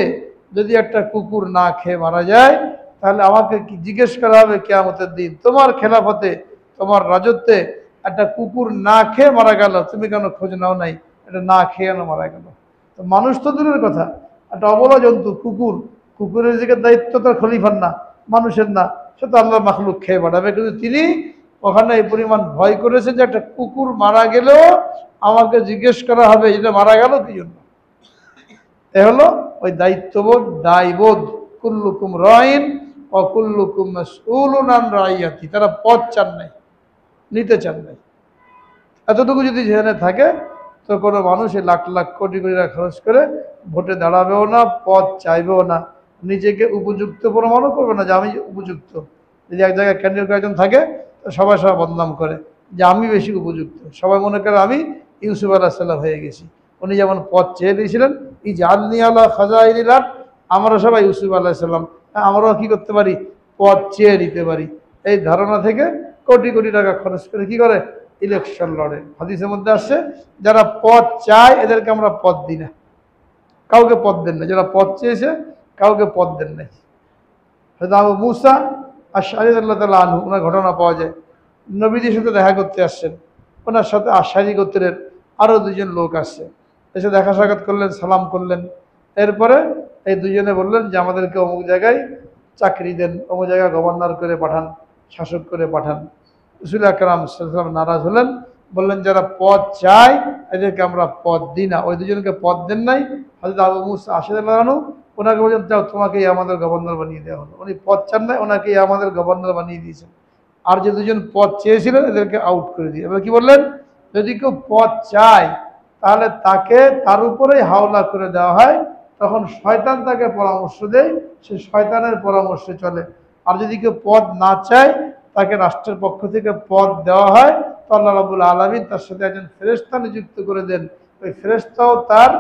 যদি একটা কুকুর না খেয়ে মারা যায় তাহলে আমাকে কি জিজ্ঞেস করা হবে কিয়ামতের দিন, তোমার খেলাফতে তোমার রাজত্বে একটা কুকুর না খেয়ে মারা গেল, তুমি কেন খোঁজ নাও নাই এটা না খেয়ে কেন মারা গেল? তো মানুষ তো দূরের কথা, একটা অবলা জন্তু কুকুর, কুকুরের দিকে দায়িত্ব তার খলিফার না, মানুষের না, সে তো আল্লাহর মাখলুক খেয়ে বাড়াবে। কিন্তু তিনি ওখানে এই পরিমাণ ভয় করেছেন যে একটা কুকুর মারা গেলেও আমাকে জিজ্ঞেস করা হবে এটা মারা গেল কি জন্য। এ হলো ওই দায়িত্ববোধ, দায়বোধ। কুল্লুকুম রাইন ও কুল্লুকুম মাসউলুন আন রাইয়াতি। তারা পদ চান নাই, নিতে চান নাই। এতটুকু যদি যেখানে থাকে তো কোনো মানুষ লাখ লাখ কোটি কোটি টাকা খরচ করে ভোটে দাঁড়াবেও না, পদ চাইবেও না, নিজেকে উপযুক্ত প্রমাণও করবে না যে আমি উপযুক্ত। যদি এক জায়গায় ক্যান্ডিডেট একজন থাকে তো সবাই সবাই বদনাম করে যে আমি বেশি উপযুক্ত, সবাই মনে করে আমি ইউসুফ আলাইহিস সালাম হয়ে গেছি। উনি যেমন পদ চেয়ে দিয়েছিলেন এই যে আল্লি আল্লাহ খাজাইনিল আরদ, আমরা সবাই ইউসুফ আলাইহিস সালাম, আমরাও কি করতে পারি, পদ চেয়ে নিতে পারি। এই ধারণা থেকে কোটি কোটি টাকা খরচ করে কি করে ইলেকশন লড়ে। হাদিসের মধ্যে আসছে যারা পদ চায় এদেরকে আমরা পদ দিই না, কাউকে পদ দেন না। যারা পদ চেয়েছে কাউকে পদ দেন নাই। হয়তো আবু মুসা আশআরী রাদিয়াল্লাহু তাআলা আনহু, ওনার ঘটনা পাওয়া যায়, নবীদের সাথে দেখা করতে আসছেন, ওনার সাথে আশআরী গোত্রের আরও দুজন লোক আসছে, এসে দেখা সাক্ষাৎ করলেন, সালাম করলেন। এরপরে এই দুজনে বললেন যে আমাদেরকে অমুক জায়গায় চাকরি দেন, অমুক জায়গায় গভর্নর করে পাঠান, শাসক করে পাঠান। রাসূল আকরাম সাল্লাল্লাহু আলাইহি ওয়াসাল্লাম নারাজ হলেন, বললেন যারা পদ চায় এদেরকে আমরা পদ দিই না। ওই দুজনকে পদ দেন নাই। হযরত আবু মুসা আশআরী রাদিয়াল্লাহু আনহু ওনাকে বলছেন যাও তোমাকেই আমাদের গভর্নর বানিয়ে দেওয়া হলো। উনি পদ চান নাই, ওনাকেই আমাদের গভর্নর বানিয়ে দিয়েছেন। আর যে দুজন পদ চেয়েছিলেন এদেরকে আউট করে দিয়ে এবার কি বললেন, যদি কেউ পদ চায় তাহলে তাকে তার উপরেই হাওলা করে দেওয়া হয়, তখন শয়তান তাকে পরামর্শ দেয়, সে শয়তানের পরামর্শে চলে। আর যদি কেউ পদ না চায় তাকে রাষ্ট্রের পক্ষ থেকে পদ দেওয়া হয়, তো আল্লাহ রাব্বুল আলামিন তার সাথে একজন ফেরেশতা নিযুক্ত করে দেন। ওই ফেরেশতাও তার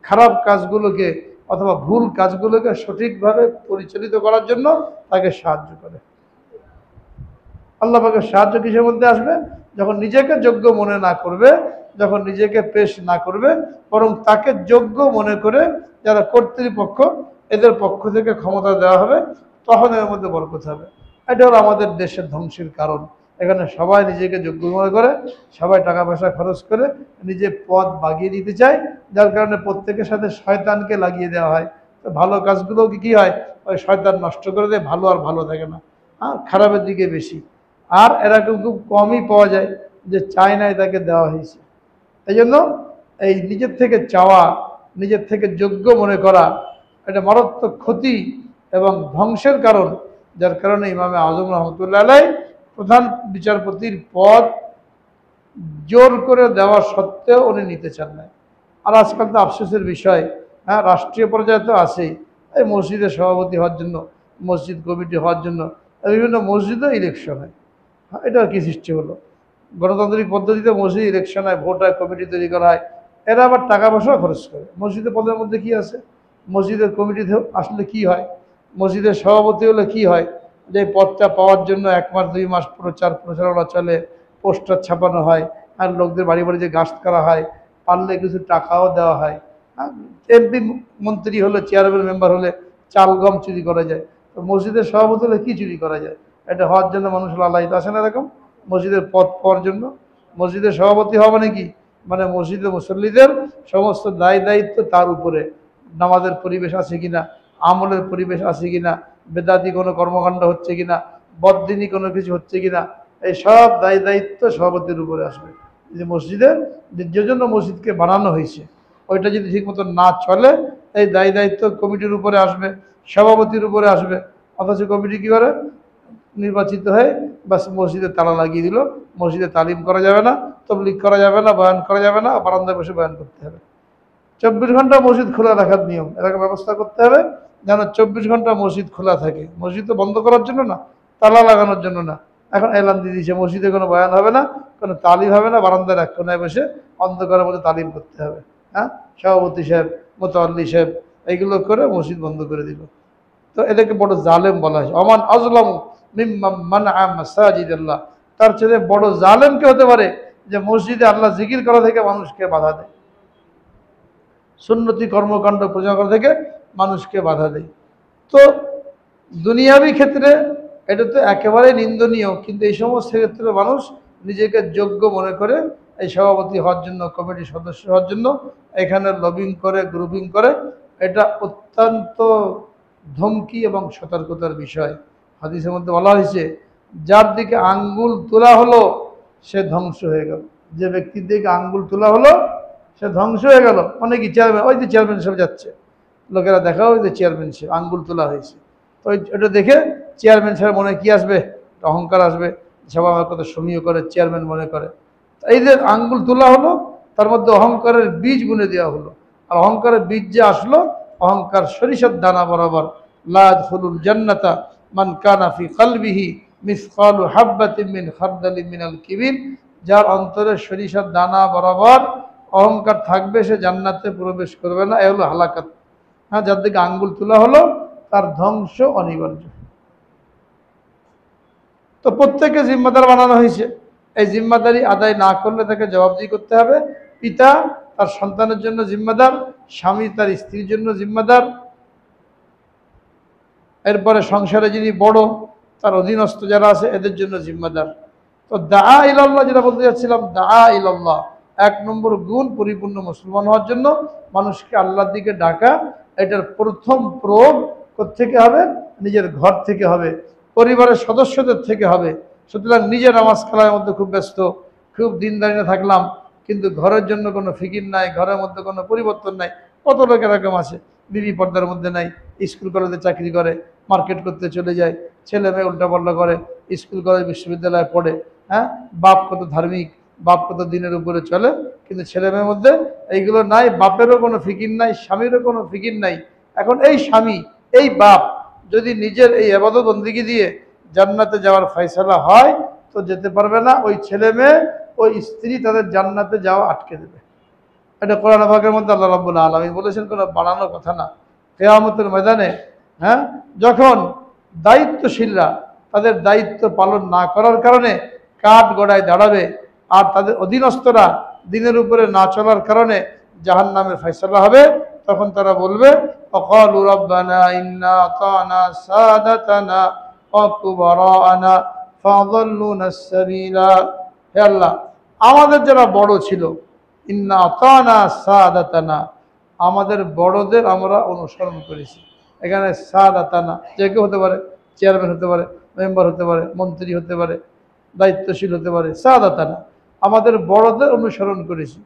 খারাপ কাজগুলোকে অথবা ভুল কাজগুলোকে সঠিকভাবে পরিচালিত করার জন্য তাকে সাহায্য করে। আল্লাহ পাকের সাহায্য কিসের মধ্যে আসবে? যখন নিজেকে যোগ্য মনে না করবে, যখন নিজেকে পেশ না করবে, বরং তাকে যোগ্য মনে করে যারা কর্তৃপক্ষ এদের পক্ষ থেকে ক্ষমতা দেওয়া হবে, তখন এর মধ্যে বরকত হবে। এটা হলো আমাদের দেশের ধ্বংসের কারণ। এখানে সবাই নিজেকে যোগ্য মনে করে, সবাই টাকা পয়সা খরচ করে নিজে পদ বাগিয়ে দিতে চায়, যার কারণে প্রত্যেকের সাথে শয়তানকে লাগিয়ে দেওয়া হয়। তো ভালো কাজগুলো কি হয়, ওই শয়তান নষ্ট করে দেয়, ভালো আর ভালো থাকে না, খারাপের দিকে বেশি। আর এরকম খুব কমই পাওয়া যায় যে চায় নাই তাকে দেওয়া হয়েছে। এই জন্য এই নিজের থেকে চাওয়া, নিজের থেকে যোগ্য মনে করা, এটা মারাত্মক ক্ষতি এবং ধ্বংসের কারণ। যার কারণে ইমামে আজম রহমতুল্লাহ আলাইহি প্রধান বিচারপতির পদ জোর করে দেওয়া সত্ত্বেও উনি নিতে চান না। আর আজকাল তো আফসোসের বিষয়, রাষ্ট্রীয় পর্যায়ে তো আছেই, এই মসজিদের সভাপতি হওয়ার জন্য, মসজিদ কমিটি হওয়ার জন্য বিভিন্ন মসজিদও ইলেকশন হয়। এটা কি সৃষ্টি হলো? গণতান্ত্রিক পদ্ধতিতে মসজিদ ইলেকশন হয়, ভোট হয়, কমিটি তৈরি করা হয়, এরা আবার টাকা পয়সা খরচ করে। মসজিদের পদের মধ্যে কি আছে? মসজিদের কমিটিতে আসলে কি হয়? মসজিদের সভাপতি হলে কি হয়? যে পদটা পাওয়ার জন্য 1 মাস 2 মাস প্রচারণা চলে, পোস্টার ছাপানো হয়, আর লোকদের বাড়ি বাড়ি যে গাছ করা হয়, পারলে কিছু টাকাও দেওয়া হয়। এমপি মন্ত্রী হলে, চেয়ারম্যান মেম্বার হলে চাল গম চুরি করা যায়। তো মসজিদের সভাপতি হলে কি চুরি করা যায়? এটা হওয়ার জন্য মানুষ লালায়িত আসে না এরকম মসজিদের পদ পাওয়ার জন্য। মসজিদের সভাপতি হওয়া মানে কি? মানে মসজিদে মুসল্লিদের সমস্ত দায় দায়িত্ব তার উপরে। নামাজের পরিবেশ আছে কিনা, আমলের পরিবেশ আছে কিনা, বেদাতি কোনো কর্মকাণ্ড হচ্ছে কিনা, বদদিনী কোনো কিছু হচ্ছে কিনা, এই সব দায় দায়িত্ব সভাপতির উপরে আসবে। যে মসজিদে যে জন্য মসজিদকে বানানো হয়েছে ওইটা যদি ঠিক মতো না চলে, এই দায় দায়িত্ব কমিটির উপরে আসবে, সভাপতির উপরে আসবে। অথচ কমিটি কী করে, নির্বাচিত হয়ে বাস মসজিদে তালা লাগিয়ে দিল, মসজিদে তালিম করা যাবে না, তবলিগ করা যাবে না, বয়ান করা যাবে না, বারান্দায় বসে বয়ান করতে হবে। 24 ঘন্টা মসজিদ খোলা রাখার নিয়ম, এটাকে ব্যবস্থা করতে হবে যেন 24 ঘন্টা মসজিদ খোলা থাকে। মসজিদ তো বন্ধ করার জন্য না, তালা লাগানোর জন্য না। এখন এলান দিয়ে দিয়েছে মসজিদে কোনো বয়ান হবে না, কোনো তালিম হবে না, বারান্দার এক কোনায় বসে অন্ধকারের মধ্যে তালিম করতে হবে। হ্যাঁ, সভাপতি সাহেব, মোতাল্লি সাহেব এইগুলো করে মসজিদ বন্ধ করে দিল। তো এটাকে বড় জালেম বলা হয়। অমান আজলাম মিম্মান মানআ মাসাজিদাল্লাহ, তার চেয়ে বড় জালেম কে হতে পারে যে মসজিদে আল্লাহ জিকির করা থেকে মানুষকে বাধা দেয়, সুন্নতি কর্মকাণ্ড প্রচার করা থেকে মানুষকে বাধা দেয়। তো দুনিয়াবি ক্ষেত্রে এটা তো একেবারে নিন্দনীয়, কিন্তু এই সমস্ত ক্ষেত্রে মানুষ নিজেকে যোগ্য মনে করে এই সভাপতি হওয়ার জন্য, কমিটির সদস্য হওয়ার জন্য এখানে লবিং করে, গ্রুপিং করে। এটা অত্যন্ত ধমকি এবং সতর্কতার বিষয়। হাদিসের মধ্যে বলা হয়েছে, যার দিকে আঙ্গুল তোলা হলো সে ধ্বংস হয়ে গেল। যে ব্যক্তির দিকে আঙ্গুল তোলা হলো সে ধ্বংস হয়ে গেল। অনেকই চেয়ারম্যান, ওই যে চেয়ারম্যান সাহেব যাচ্ছে, লোকেরা দেখা ওই যে চেয়ারম্যান সাহেব, আঙ্গুল তোলা হয়েছে। তো এটা দেখে চেয়ারম্যান সাহেব মনে কি আসবে, অহংকার আসবে, সবাই আমার কথা সমীহ করে, চেয়ারম্যান মনে করে। এই যে আঙ্গুল তোলা হলো, তার মধ্যে অহংকারের বীজ বুনে দেওয়া হলো। আর অহংকারের বীজ যে আসলো, অহংকার সরিষার দানা বরাবর। লা ইয়াদখুলুল জান্নাতা মান কানা ফি কলবিহি মিসকালু হাববাতিন মিন খারদালিন মিনাল কিবির, যার অন্তরে সরিষার দানা বরাবর অহংকার থাকবে সে জান্নাতে প্রবেশ করবে না। এ হলো হালাকাত। হ্যাঁ, যার দিকে আঙ্গুল তোলা হলো তার ধ্বংস অনিবার্য। তো প্রত্যেককে জিম্মাদার বানানো হয়েছে। এই জিম্মাদারি আদায় না করলে তাকে জবাবদিহি করতে হবে। পিতা তার সন্তানের জন্য জিম্মাদার, স্বামী তার স্ত্রীর জন্য জিম্মাদার, এরপরে সংসারে যিনি বড় তার অধীনস্থ যারা আছে এদের জন্য জিম্মাদার। তো দাআ ইলাল্লাহ যেটা বলতে যাচ্ছিলাম, দাআ ইলাল্লাহ 1 নম্বর গুণ পরিপূর্ণ মুসলমান হওয়ার জন্য মানুষকে আল্লাহর দিকে ডাকা। এটার প্রথম প্রয়োগ কোত্থেকে হবে? নিজের ঘর থেকে হবে, পরিবারের সদস্যদের থেকে হবে। সুতরাং নিজে নামাজ কালামের মধ্যে খুব ব্যস্ত, খুব দিনদারিতে থাকলাম, কিন্তু ঘরের জন্য কোনো ফিকির নাই, ঘরের মধ্যে কোনো পরিবর্তন নাই। কত লোক এরকম আছে, বিবি পর্দার মধ্যে নাই, স্কুল কলেজে চাকরি করে, মার্কেট করতে চলে যায়, ছেলে মেয়ে উল্টাপাল্টা করে, স্কুল কলেজ বিশ্ববিদ্যালয়ে পড়ে। হ্যাঁ, বাপ কত ধার্মিক, বাপ কত দিনের উপরে চলে, কিন্তু ছেলে মেয়ের মধ্যে এইগুলো নাই। বাপেরও কোনো ফিকির নাই, স্বামীরও কোনো ফিকির নাই। এখন এই স্বামী, এই বাপ যদি নিজের এই ইবাদত বন্দেগী দিয়ে জান্নাতে যাওয়ার ফয়সালা হয় তো যেতে পারবে না। ওই ছেলে মেয়ে, ওই স্ত্রী তাদের জান্নাতে যাওয়া আটকে দেবে। এটা কোরআন পাকের মধ্যে আল্লাহ রাব্বুল আলামিন বলেছেন, কোনো বানানোর কথা না। কিয়ামতের ময়দানে, হ্যাঁ, যখন দায়িত্বশীলরা তাদের দায়িত্ব পালন না করার কারণে কাঠ গড়ায় দাঁড়াবে, আর তাদের অধীনস্থরা দিনের উপরে না চলার কারণে জাহান্নামের ফয়সালা হবে, তখন তারা বলবে, ওয়াকালু রাব্বানা ইন্না আতানা সাদাতানা ওয়া কুবারানা ফাযাল্লুনা আস-সাবিলা। হে আল্লাহ, আমাদের যারা বড় ছিল, ইন্না আতানা সাদাতানা, আমাদের বড়দের আমরা অনুসরণ করেছি। এখানে সাদাতানা যে কেউ হতে পারে, চেয়ারম্যান হতে পারে, মেম্বার হতে পারে, মন্ত্রী হতে পারে, দায়িত্বশীল হতে পারে। সাদাতানা, আমাদের বড়দের অনুসরণ করেছি।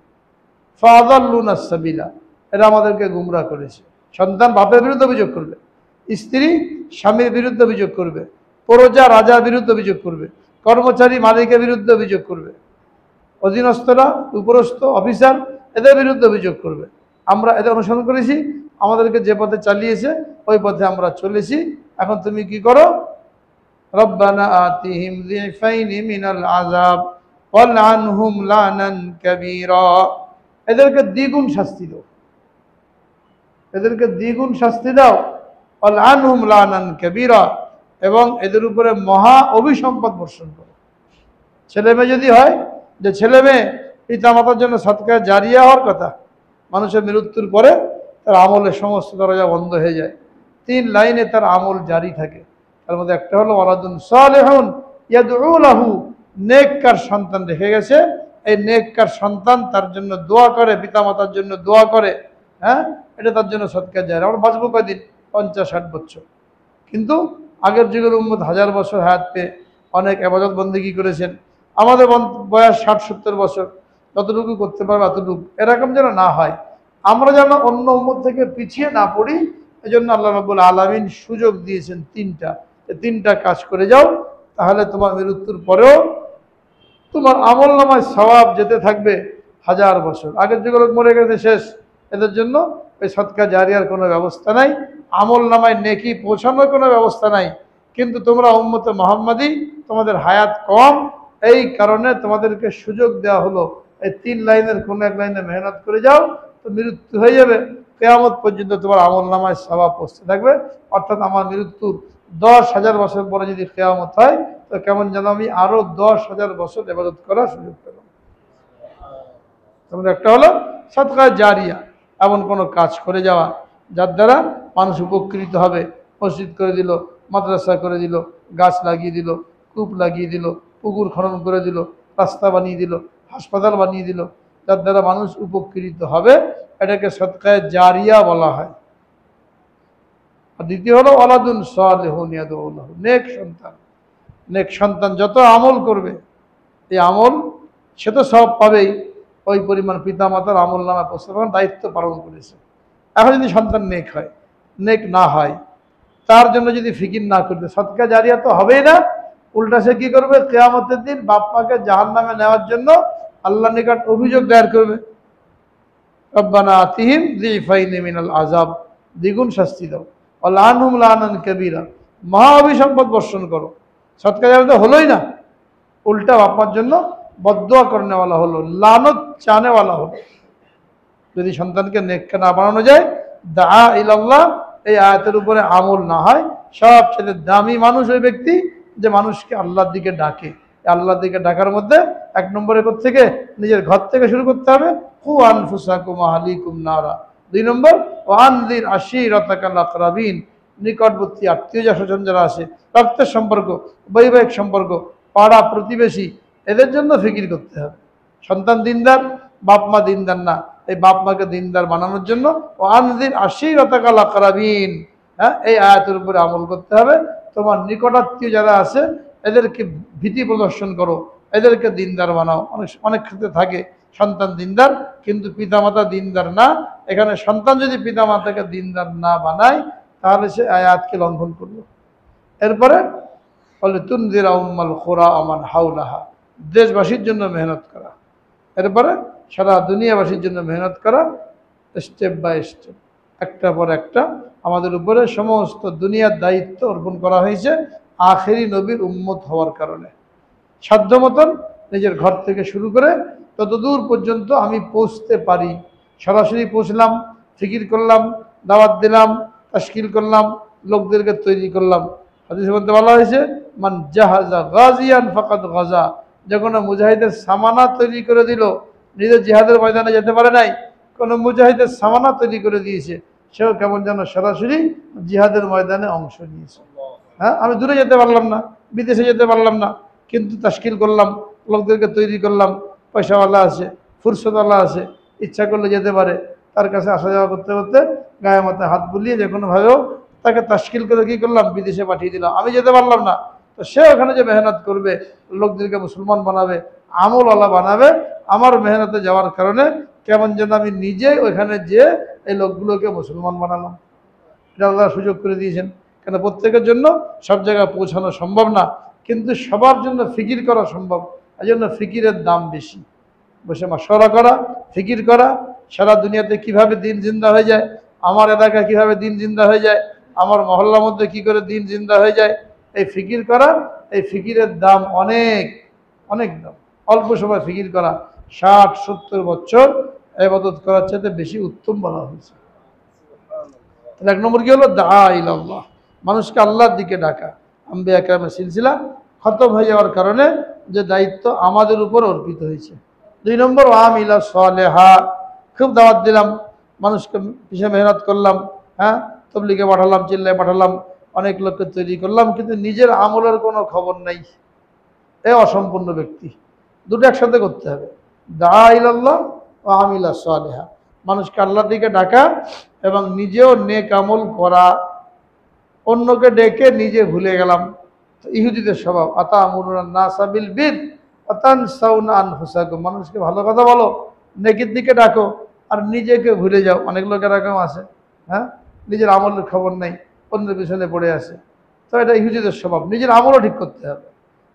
ফাযাল্লুনা আস-সাবিলা, এরা আমাদেরকে গুমরাহ করেছে। সন্তান বাপের বিরুদ্ধে অভিযোগ করবে, স্ত্রী স্বামীর বিরুদ্ধে অভিযোগ করবে, প্রজা রাজার বিরুদ্ধে অভিযোগ করবে, কর্মচারী মালিকের বিরুদ্ধে অভিযোগ করবে, অধীনস্থরা উপরস্থ অফিসার এদের বিরুদ্ধে অভিযোগ করবে। আমরা এদের অনুসরণ করেছি, আমাদেরকে যে পথে চালিয়েছে ওই পথে আমরা চলেছি। এখন তুমি কি করো? রব্বানা আতিহিম যিফাইনি মিনাল আযাব ওয়ালআনহুম লানান কাবীরা, এদেরকে দ্বিগুণ শাস্তি দাও, এদেরকে দ্বিগুণ শাস্তি দাও। ওয়ালআনহুম লানান কাবীরা, এবং এদের উপরে মহা অভিসম্পদ বর্ষণ করো। ছেলে মেয়ে যদি হয়, যে ছেলে মেয়ে পিতা মাতার জন্য সদকা জারিয়া হওয়ার কথা, মানুষের মৃত্যুর পরে তার আমলের সমস্ত দরজা বন্ধ হয়ে যায়, 3 লাইনে তার আমল জারি থাকে। তার মধ্যে একটা হলো ওয়ালাদুন সালিহুন ইয়াদউ লাহু, নেককার সন্তান রেখে গেছে, এই নেককার সন্তান তার জন্য দোয়া করে, পিতামাতার জন্য দোয়া করে, হ্যাঁ, এটা তার জন্য সদকা জারিয়া। আমরা বাঁচবো কয়দিন? 50-60 বছর। কিন্তু আগের যুগের উম্মত 1000 বছর হায়াত পেয়ে অনেক ইবাদত বন্দেগী করেছেন। আমাদের বয়স 60-70 বছর, যতটুকু করতে পারবে এতটুকু। এরকম যেন না হয়, আমরা যেন অন্য উম্মত থেকে পিছিয়ে না পড়ি, এজন্য আল্লাহ রাব্বুল আলামিন সুযোগ দিয়েছেন তিনটা। এই তিনটা কাজ করে যাও, তাহলে তোমার মৃত্যুর পরেও তোমার আমল নামায় সওয়াব যেতে থাকবে 1000 বছর। আগের যুগের লোক মরে গেছে, শেষ। এদের জন্য ওই সদকা জারিয়ার কোনো ব্যবস্থা নাই, আমল নামায় নেকি পৌঁছানোর কোনো ব্যবস্থা নাই। কিন্তু তোমরা উম্মতে মুহাম্মাদি, তোমাদের হায়াত কম, এই কারণে তোমাদেরকে সুযোগ দেওয়া হলো এই 3 লাইনের কোনো এক লাইনে মেহনত করে যাও, তো মৃত্যু হয়ে যাবে, কিয়ামত পর্যন্ত তোমার আমল নামায় সওয়াব পৌঁছতে থাকবে। অর্থাৎ আমার মৃত্যুর 10,000 বছর পরে যদি কিয়ামত হয়, তো কেমন যেন আমি আরো 10,000 বছর ইবাদত করার সুযোগ পেলাম। তোমাদের একটা হলো সদকা জারিয়া, এমন কোনো কাজ করে যাওয়া যার দ্বারা মানুষ উপকৃত হবে। মসজিদ করে দিল, মাদ্রাসা করে দিল, গাছ লাগিয়ে দিল, কূপ লাগিয়ে দিল, পুকুর খনন করে দিল, রাস্তা বানিয়ে দিল, হাসপাতাল বানিয়ে দিল, যার দ্বারা মানুষ উপকৃত হবে, এটাকে সদকায়ে জারিয়া বলা হয়। আর দ্বিতীয় হলো ওয়ালাদুন সালিহুন ইয়াদউ লাহু, নেক সন্তান। নেক সন্তান যত আমল করবে, এই আমল সে তো সব পাবেই, ওই পরিমাণ পিতা মাতার আমল নামা প্রস্তাবন দায়িত্ব পালন করেছে। এখন যদি সন্তান নেক হয়, নেক না হয়, তার জন্য যদি ফিকির না করতে, সদকা জারিয়া তো হবেই না, উল্টা সে কি করবে? কিয়ামতের দিন বাপ মাকে জাহান্নামে নেওয়ার জন্য আল্লাহর নিকট অভিযোগ দায়ের করবে, রব্বানা আতিহিম যিফাইনি মিনাল আযাব, দ্বিগুণ শাস্তি দাও, ওয়া লানহুম লানান কাবীরা, মহা অভিসম্পদ বর্ষণ করো। সদকা জারিয়া তো হলোই না, উল্টা বাপ্পার জন্য বদদোয়া করনেওয়ালা হলো, লানত চানেওয়ালা হলো। যদি সন্তানকে নেককার না বানানো যায়, দা ইলাল্লাহ এই আয়াতের উপরে আমল না হয়, সবচেয়ে দামি মানুষ ওই ব্যক্তি যে মানুষকে আল্লাহর দিকে ডাকে। আল্লাহর দিকে ডাকার মধ্যে 1 নম্বরে থেকে নিজের ঘর থেকে শুরু করতে হবে, কু আনফুসাকুম আহলিকুম নারা। 2 নম্বর ওয়ানজির আশিরাতাকাল আকরাবিন, নিকটবর্তী আত্মীয় স্বজন যারা আছে, রক্তের সম্পর্ক, বৈবাহিক সম্পর্ক, পাড়া প্রতিবেশী, এদের জন্য ফিকির করতে হবে। সন্তান দিনদার, বাপ মা দিনদার না, এই বাপ মাকে দিনদার বানানোর জন্য ওয়ানজির আশিরাতাকাল আকরাবিন, হ্যাঁ, এই আয়াতের উপরে আমল করতে হবে। তোমার নিকটাত্মীয় যারা আছে এদেরকে ভীতি প্রদর্শন করো, এদেরকে দিনদার বানাও। অনেক ক্ষেত্রে থাকে সন্তান দিনদার কিন্তু পিতামাতা দিনদার না। এখানে সন্তান যদি পিতামাতাকে দিনদার না বানায়, তাহলে সে আয়াতকে লঙ্ঘন করলো। এরপরে বলে তুনজিরা উম্মাল খুরা আমান হাওলাহা, দেশবাসীর জন্য মেহনত করা। এরপরে সারা দুনিয়াবাসীর জন্য মেহনত করা, স্টেপ বাই স্টেপ, একটা পর একটা আমাদের উপরে সমস্ত দুনিয়ার দায়িত্ব অর্পণ করা হয়েছে আখেরি নবীর উম্মত হওয়ার কারণে। সাধ্য মতন নিজের ঘর থেকে শুরু করে ততদূর পর্যন্ত আমি পৌঁছতে পারি, সরাসরি পৌঁছলাম, ফিকির করলাম, দাওয়াত দিলাম, তাশকিল করলাম, লোকদেরকে তৈরি করলাম। হাদিসের মধ্যে বলা হয়েছে মান জাহাজা গাজিয়ান ফাকাদ গাজা, যে কোনো মুজাহিদের সামানা তৈরি করে দিল, নিজের জিহাদের ময়দানে যেতে পারে নাই, কোনো মুজাহিদের সামানা তৈরি করে দিয়েছে, সেও কেমন যেন সরাসরি জিহাদের ময়দানে অংশ নিয়েছে। হ্যাঁ, আমি দূরে যেতে পারলাম না, বিদেশে যেতে পারলাম না, কিন্তু তাশকিল করলাম, লোকদেরকে তৈরি করলাম, পয়সাওয়ালা আছে, ফুরসতওয়ালা আছে, ইচ্ছা করলে যেতে পারে, তার কাছে আসা যাওয়া করতে করতে গায়ে মাথায় হাত বুলিয়ে যে কোনোভাবেও তাকে তাশকিল করে কী করলাম? বিদেশে পাঠিয়ে দিলাম। আমি যেতে পারলাম না, তো সে ওখানে যে মেহনত করবে, লোকদেরকে মুসলমান বানাবে, আমলওয়ালা বানাবে, আমার মেহনতে যাওয়ার কারণে কেমন যেন আমি নিজে ওইখানে যেয়ে এই লোকগুলোকে মুসলমান বানালাম। এটা আল্লাহ সুযোগ করে দিয়েছেন। কেন? প্রত্যেকের জন্য সব জায়গায় পৌঁছানো সম্ভব না, কিন্তু সবার জন্য ফিকির করা সম্ভব। এই জন্য ফিকিরের দাম বেশি। বসে মাশওয়ারা করা, ফিকির করা, সারা দুনিয়াতে কিভাবে দিন জিন্দা হয়ে যায়, আমার এলাকায় কিভাবে দিন জিন্দা হয়ে যায়, আমার মহল্লার মধ্যে কি করে দিন জিন্দা হয়ে যায়, এই ফিকির করা, এই ফিকিরের দাম অনেক অনেক দাম। অল্প সময় ফিকির করা 60-70 বছর ইবাদত করার চাইতে বেশি উত্তম বলা হয়েছে। তাহলে 1 নম্বর কি হলো? দা ইলাল্লাহ, মানুষকে আল্লাহর দিকে ডাকা। আম্বিয়া কেরামের সিলসিলা খতম হয়ে যাওয়ার কারণে যে দায়িত্ব আমাদের উপর অর্পিত হয়েছে। 2 নম্বর আমিলা সালেহা, খুব দাওয়াত দিলাম, মানুষকে পিছিয়ে মেহনত করলাম, হ্যাঁ, তবলিগে পাঠালাম, চিল্লায় পাঠালাম, অনেক লোককে তৈরি করলাম, কিন্তু নিজের আমলের কোনো খবর নাই, এ অসম্পূর্ণ ব্যক্তি। দুটো একসাথে করতে হবে। দা ইলাল্লাহ ওয়া আমিলা সালিহা, মানুষকে আল্লাহর দিকে ডাকা এবং নিজেও নেক আমল করা। অন্যকে ডেকে নিজে ভুলে গেলাম, ইহুদিদের স্বভাব। আতামুরুনা নাসা বিল বির ওয়া তানসাউনা আনফুসাকুম, মানুষকে ভালো কথা বলো, নেকির দিকে ডাকো, আর নিজেকে ভুলে যাও। অনেক লোক এরকম আছে, হ্যাঁ, নিজের আমলের খবর নেই, অন্যের পিছনে পড়ে আছে। তো এটা ইহুদিদের স্বভাব। নিজের আমলও ঠিক করতে হবে।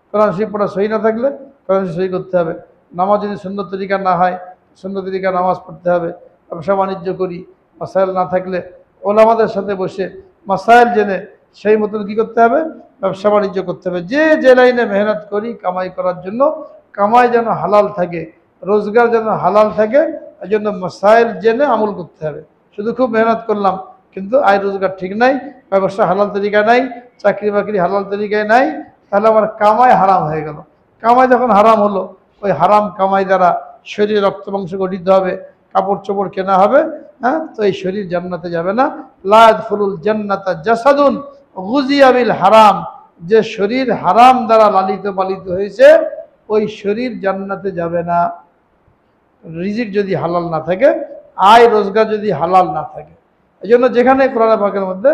কোরআন শরীফ পড়া সহি না থাকলে কোরআন শরীফ সহি করতে হবে। নামাজ যদি সুন্নত তরিকা না হয়, সুন্নত তরিকা নামাজ পড়তে হবে। ব্যবসা বাণিজ্য করি, মাসাইল না থাকলে ওলামাদের সাথে বসে মাসাইল জেনে সেই মতন কী করতে হবে, ব্যবসা বাণিজ্য করতে হবে। যে লাইনে মেহনত করি কামাই করার জন্য, কামাই যেন হালাল থাকে, রোজগার যেন হালাল থাকে, এই জন্য মাসাইল জেনে আমল করতে হবে। শুধু খুব মেহনত করলাম কিন্তু আয় রোজগার ঠিক নাই, ব্যবসা হালাল তরিকায় নাই, চাকরি বাকরি হালাল তরিকায় নাই, তাহলে আমার কামাই হারাম হয়ে গেল। কামাই যখন হারাম হলো, ওই হারাম কামাই দ্বারা শরীরে রক্ত মাংস গঠিত হবে, কাপড় চোপড় কেনা হবে, হ্যাঁ, তো এই শরীর জান্নাতে যাবে না। লা ইয়াদখুলুল জান্নাতা জাসাদুন গুযিয়া বিল হারাম, যে শরীর হারাম দ্বারা লালিত পালিত হয়েছে ওই শরীর জান্নাতে যাবে না। রিজিক যদি হালাল না থাকে, আয় রোজগার যদি হালাল না থাকে, এই জন্য যেখানে কোরআন পাকের মধ্যে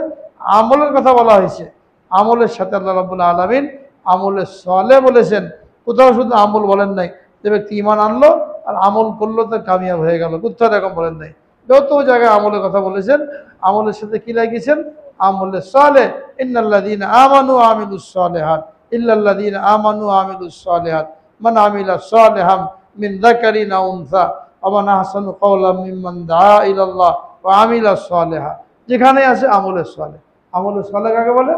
আমলের কথা বলা হয়েছে, আমলের সাথে আল্লাহ রাব্বুল আলামিন আমলে সালেহ বলেছেন। কোথাও শুধু আমল বলেন নাই যে ব্যক্তি ঈমান আনলো আর আমল করলো তো কামিয়াব হয়ে গেল, কোথাও এরকম বলেন নাই। যত জায়গায় আমলের কথা বলেছেন, আমলের সাথে কি লাগিয়েছেন, আমলে সালেহ। ইন্নাল্লাযীনা আমানু ওয়া আমিলুস সালিহাত ইল্লাল্লাযীনা আমানু ওয়া আমিলুস সালিহাত মান আমিলা সালিহাম মিন যাকারিন আও উনসা ওয়া মান আহসানু কাওলাম মিম্মান দাআ ইলাল্লাহ ওয়া আমিলা সালিহা। যেখানে আছে আমলে সালেহ। আমলে সালেহ কাকে বলে?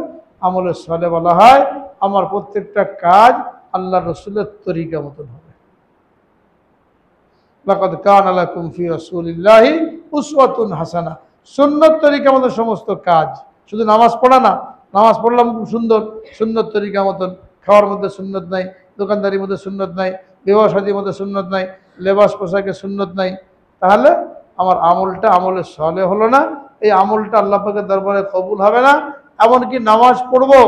আমলে সালেহ বলা হয় আমার প্রত্যেকটা কাজ আল্লাহ রসুলের তরিকা মতন হবে। লাকাদ কানা লাকুম ফি রাসূলিল্লাহি উসওয়াতুন হাসানাহ, সুন্নত তরিকা মতন সমস্ত কাজ। শুধু নামাজ পড়া না, নামাজ পড়লাম খুব সুন্দর, সুন্নত তরিকা মতন। খাওয়ার মধ্যে সুন্নত নাই, দোকানদারির মধ্যে সুন্নত নাই, বিবাহ শাদীর মধ্যে সুন্নত নাই, লেবাস পোশাকে সুন্নত নাই, তাহলে আমার আমলটা আমলে সালেহ হলো না। এই আমলটা আল্লাহ পাকের দরবারে কবুল হবে না। এমনকি নামাজ পড়বো,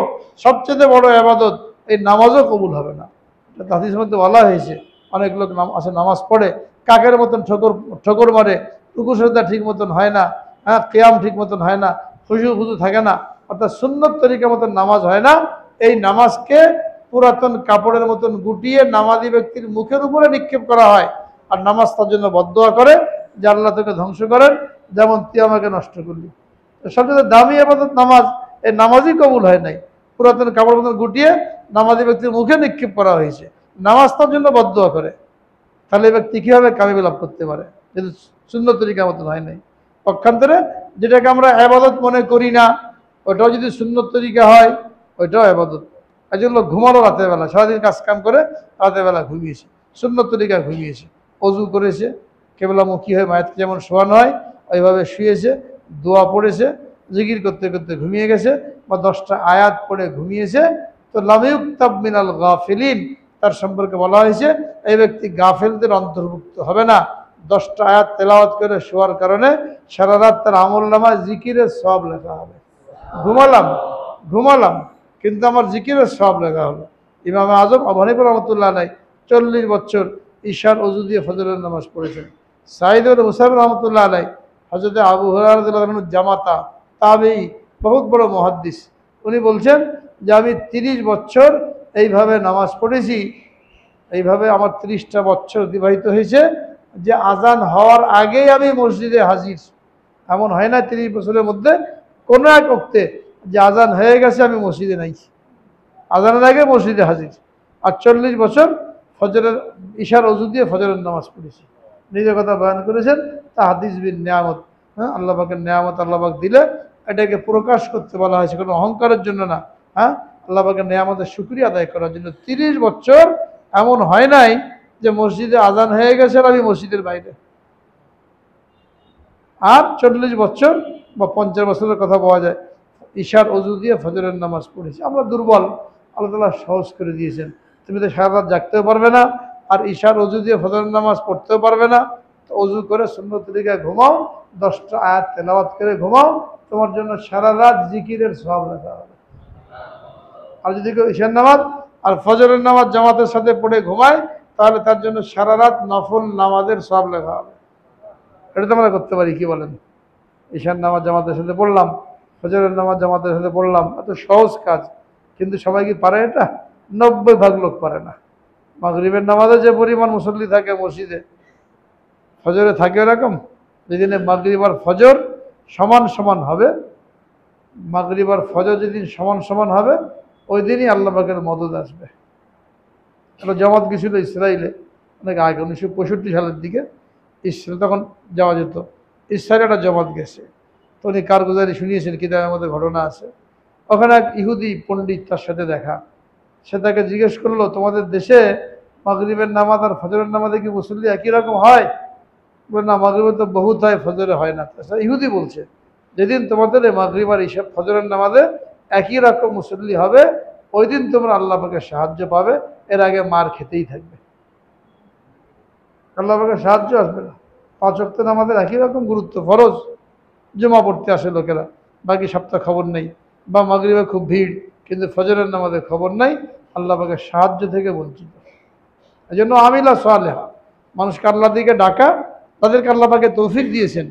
সবচেয়ে বড় ইবাদত, এই নামাজও কবুল হবে না। হাদিসের মধ্যে বলা হয়েছে অনেক লোক আছে নামাজ পড়ে কাকের মতন ঠোকর মারে, রুকু সিজদা ঠিক মতন হয় না, হ্যাঁ, কিয়াম ঠিক মতন হয় না, খুশু খুশু থাকে না, অর্থাৎ সুন্নত তরিকার মতন নামাজ হয় না। এই নামাজকে পুরাতন কাপড়ের মতন গুটিয়ে নামাজি ব্যক্তির মুখের উপরে নিক্ষেপ করা হয়, আর নামাজ তার জন্য বদদোয়া করে যে আল্লাহ তোকে ধ্বংস করেন, যেমন তুই আমাকে নষ্ট করলি। সবচেয়ে দামি ইবাদত নামাজ, এই নামাজই কবুল হয় নাই। পুরাতন কাপড় মতন গুটিয়ে নামাজি ব্যক্তির মুখে নিক্ষেপ করা হয়েছে, নামাজ তার জন্য বদদোয়া করে। তাহলে এই ব্যক্তি কীভাবে কামিয়াবি লাভ করতে পারে, যেহেতু সুন্নত তরিকা মতন হয় নাই। পক্ষান্তরে যেটাকে আমরা ইবাদত মনে করি না, ওটাও যদি সুন্নত তরিকা হয়, ওইটাও ইবাদত। একজন লোক ঘুমালো রাতের বেলা, সারাদিন কাজ কাম করে রাতের বেলা ঘুমিয়েছে, সুন্নত তরিকায় ঘুমিয়েছে, অজু করেছে, কেবলামুখী হয়ে মায়েরকে যেমন শোয়ানো হয় ওইভাবে শুয়েছে, দোয়া পড়েছে, জিকির করতে করতে ঘুমিয়ে গেছে, বা 10টা আয়াত পড়ে ঘুমিয়েছে, তো লাম ইউক্তাব মিনাল গাফিলিন, তার সম্পর্কে বলা হয়েছে এই ব্যক্তি গাফেলদের অন্তর্ভুক্ত হবে না। 10টা আয়াত তেলাওয়াত করে শোয়ার কারণে সারা রাত তার আমলনামায় জিকিরের সওয়াব লেখা হবে। ঘুমালাম কিন্তু আমার জিকিরের সওয়াব লেখা হলো। ইমাম আজম আবু হানিফা রাহমাতুল্লাহ আলাইহি 40 বছর ঈশার ওযু দিয়ে ফজরের নামাজ পড়েছেন। সাঈদ ইবনে মুসাইয়্যিব রাহমাতুল্লাহ আলাইহি হযরত আবু হুরায়রা রাদিয়াল্লাহু আনহু জামাতা তাবেঈ, বহুত বড় মুহাদ্দিস, উনি বলছেন যে আমি 30 বছর এইভাবে নামাজ পড়েছি, এইভাবে আমার 30টা বছর অতিবাহিত হয়েছে যে আজান হওয়ার আগেই আমি মসজিদে হাজির। এমন হয় না 30 বছরের মধ্যে কোনো এক ওক্তে যে আজান হয়ে গেছে আমি মসজিদে নাই, আজানের আগে মসজিদে হাজির। আর 40 বছর ফজরের ঈশার ওযু দিয়ে ফজরের নামাজ পড়েছি। নিজের কথা বয়ান করেছেন, তা হাদিস বিন নিয়ামত। হ্যাঁ, আল্লাহ পাকের নিয়ামত আল্লাহ পাক দিলে এটাকে প্রকাশ করতে বলা হয়েছে, কোনো অহংকারের জন্য না। হ্যাঁ, আল্লাহ পাকের নিয়ামতের শুকরিয়া আদায় করার জন্য। 30 বছর এমন হয় নাই যে মসজিদে আজান হয়ে গেছে আর আমি মসজিদের বাইরে। আর 40 বছর বা 50 বছরের কথা পাওয়া যায় ঈশার ওযু দিয়ে ফজরের নামাজ পড়েছি। আমরা দুর্বল, আল্লাহ তাআলা সহজ করে দিয়েছেন। তুমি তো সারা রাত জাগতেও পারবে না, আর ঈশার ওযু দিয়ে ফজরের নামাজ পড়তেও পারবে না, তো ওযু করে সুন্নত তরিকায় ঘুমাও, 10টা আয়াত তেলাওয়াত করে ঘুমাও, তোমার জন্য সারা রাত জিকিরের সওয়াব লেখা হবে। আর যদি কেউ ঈশার নামাজ আর ফজরের নামাজ জামাতের সাথে পড়ে ঘুমায়, তাহলে তার জন্য সারা রাত নফল নামাজের সব লেখা হবে। এটা তো আমরা করতে পারি, কি বলেন? ঈশান নামাজ জামাতের সাথে পড়লাম, ফজরের নামাজ জামাতের সাথে পড়লাম, এত সহজ কাজ। কিন্তু সবাই কি পারে এটা? 90% লোক পারে না। মাগরিবের নামাজে যে পরিমাণ মুসল্লি থাকে মসজিদে, ফজরে থাকে এরকম। যেদিনে মাগরিব আর ফজর সমান সমান হবে, মাগরিব আর ফজর যেদিন সমান সমান হবে, ওই দিনই আল্লাহ পাকের মদদ আসবে। একটা জামাত গেছিল ইসরায়েলে অনেক আগে, 1965 সালের দিকে। ইসরায়েল তখন যাওয়া যেত। ইসরায়েলে একটা জামাত গেছে, তো উনি কারগুজারি শুনিয়েছেন, কিতাবের মধ্যে ঘটনা আছে। ওখানে এক ইহুদি পণ্ডিত তার সাথে দেখা। সে তাকে জিজ্ঞেস করলো, তোমাদের দেশে মাগরিবের নামাজ আর ফজরের নামাজে কি মুসল্লি একই রকম হয়? বলে, না, মাগরিবে তো বহুত হয়, ফজরে হয় না। ইহুদি বলছে, যেদিন তোমাদের মাগরিব আর ঈশা ফজরের নামাজে একই রকম মুসল্লি হবে, ওই দিন তোমরা আল্লাহ পাকের সাহায্য পাবে, এর আগে মার খেতেই থাকবে, আল্লাহ পাকের সাহায্য আসবে না। 5 ওয়াক্ত নামাজের একই রকম গুরুত্ব, ফরজ, জমা পড়তে আসে লোকেরা, বাকি সপ্তাহ খবর নেই, বা মাগরিবে খুব ভিড় কিন্তু ফজরের নামাজের খবর নাই, আল্লাহ পাকের সাহায্য থেকে বঞ্চিত। এই জন্য আমিলা সালেহা, মানুষকে আল্লাহর দিকে ডাকা, তাদেরকে আল্লাহ পাকে তৌফিক দিয়েছেন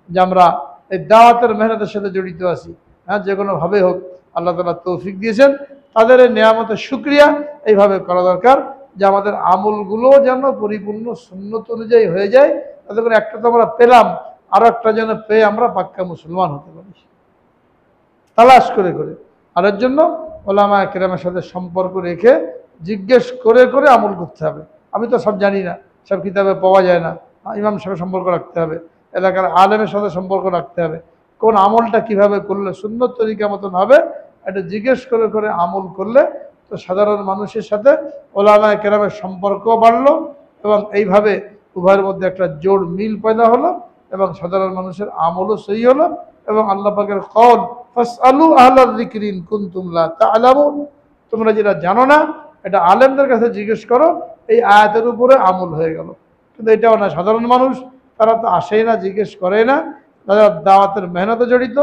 যে আমরা এই দাওয়াতের মেহনতের সাথে জড়িত আছি। হ্যাঁ, যে কোনোভাবে হোক আল্লাহ তাআলা তৌফিক দিয়েছেন, তাদের এই নেয়ামতের শুকরিয়া এইভাবে করা দরকার যে আমাদের আমলগুলো যেন পরিপূর্ণ সুন্নত অনুযায়ী হয়ে যায়, তাতে করে একটা তো আমরা পেলাম, আরও একটা যেন পেয়ে আমরা পাক্কা মুসলমান হতে পারি, তালাশ করে করে। আর এর জন্য ওলামায়ে কেরামের সাথে সম্পর্ক রেখে জিজ্ঞেস করে করে আমল করতে হবে। আমি তো সব জানি না, সব কিতাবে পাওয়া যায় না। ইমাম সাথে সম্পর্ক রাখতে হবে, এলাকার আলেমের সাথে সম্পর্ক রাখতে হবে, কোন আমলটা কিভাবে করলে সুন্নত তরিকা মতন হবে, এটা জিজ্ঞেস করে করে আমল করলে তো সাধারণ মানুষের সাথে ওলামায়ে কেরামের সম্পর্ক বাড়লো, এবং এইভাবে উভয়ের মধ্যে একটা জোড় মিল পয়দা হলো, এবং সাধারণ মানুষের আমলও সহি হলো, এবং আল্লাহ পাকের কওল ফাসআলু আহলাল যিকরি ইন কুনতুম লা তা'লামুন, তোমরা যেটা জানো না এটা আলেমদের কাছে জিজ্ঞেস করো, এই আয়াতের উপরে আমল হয়ে গেল। কিন্তু এটাও না, সাধারণ মানুষ তারা তো আসেই না, জিজ্ঞেস করে না, যারা দাওয়াতের মেহনতে জড়িত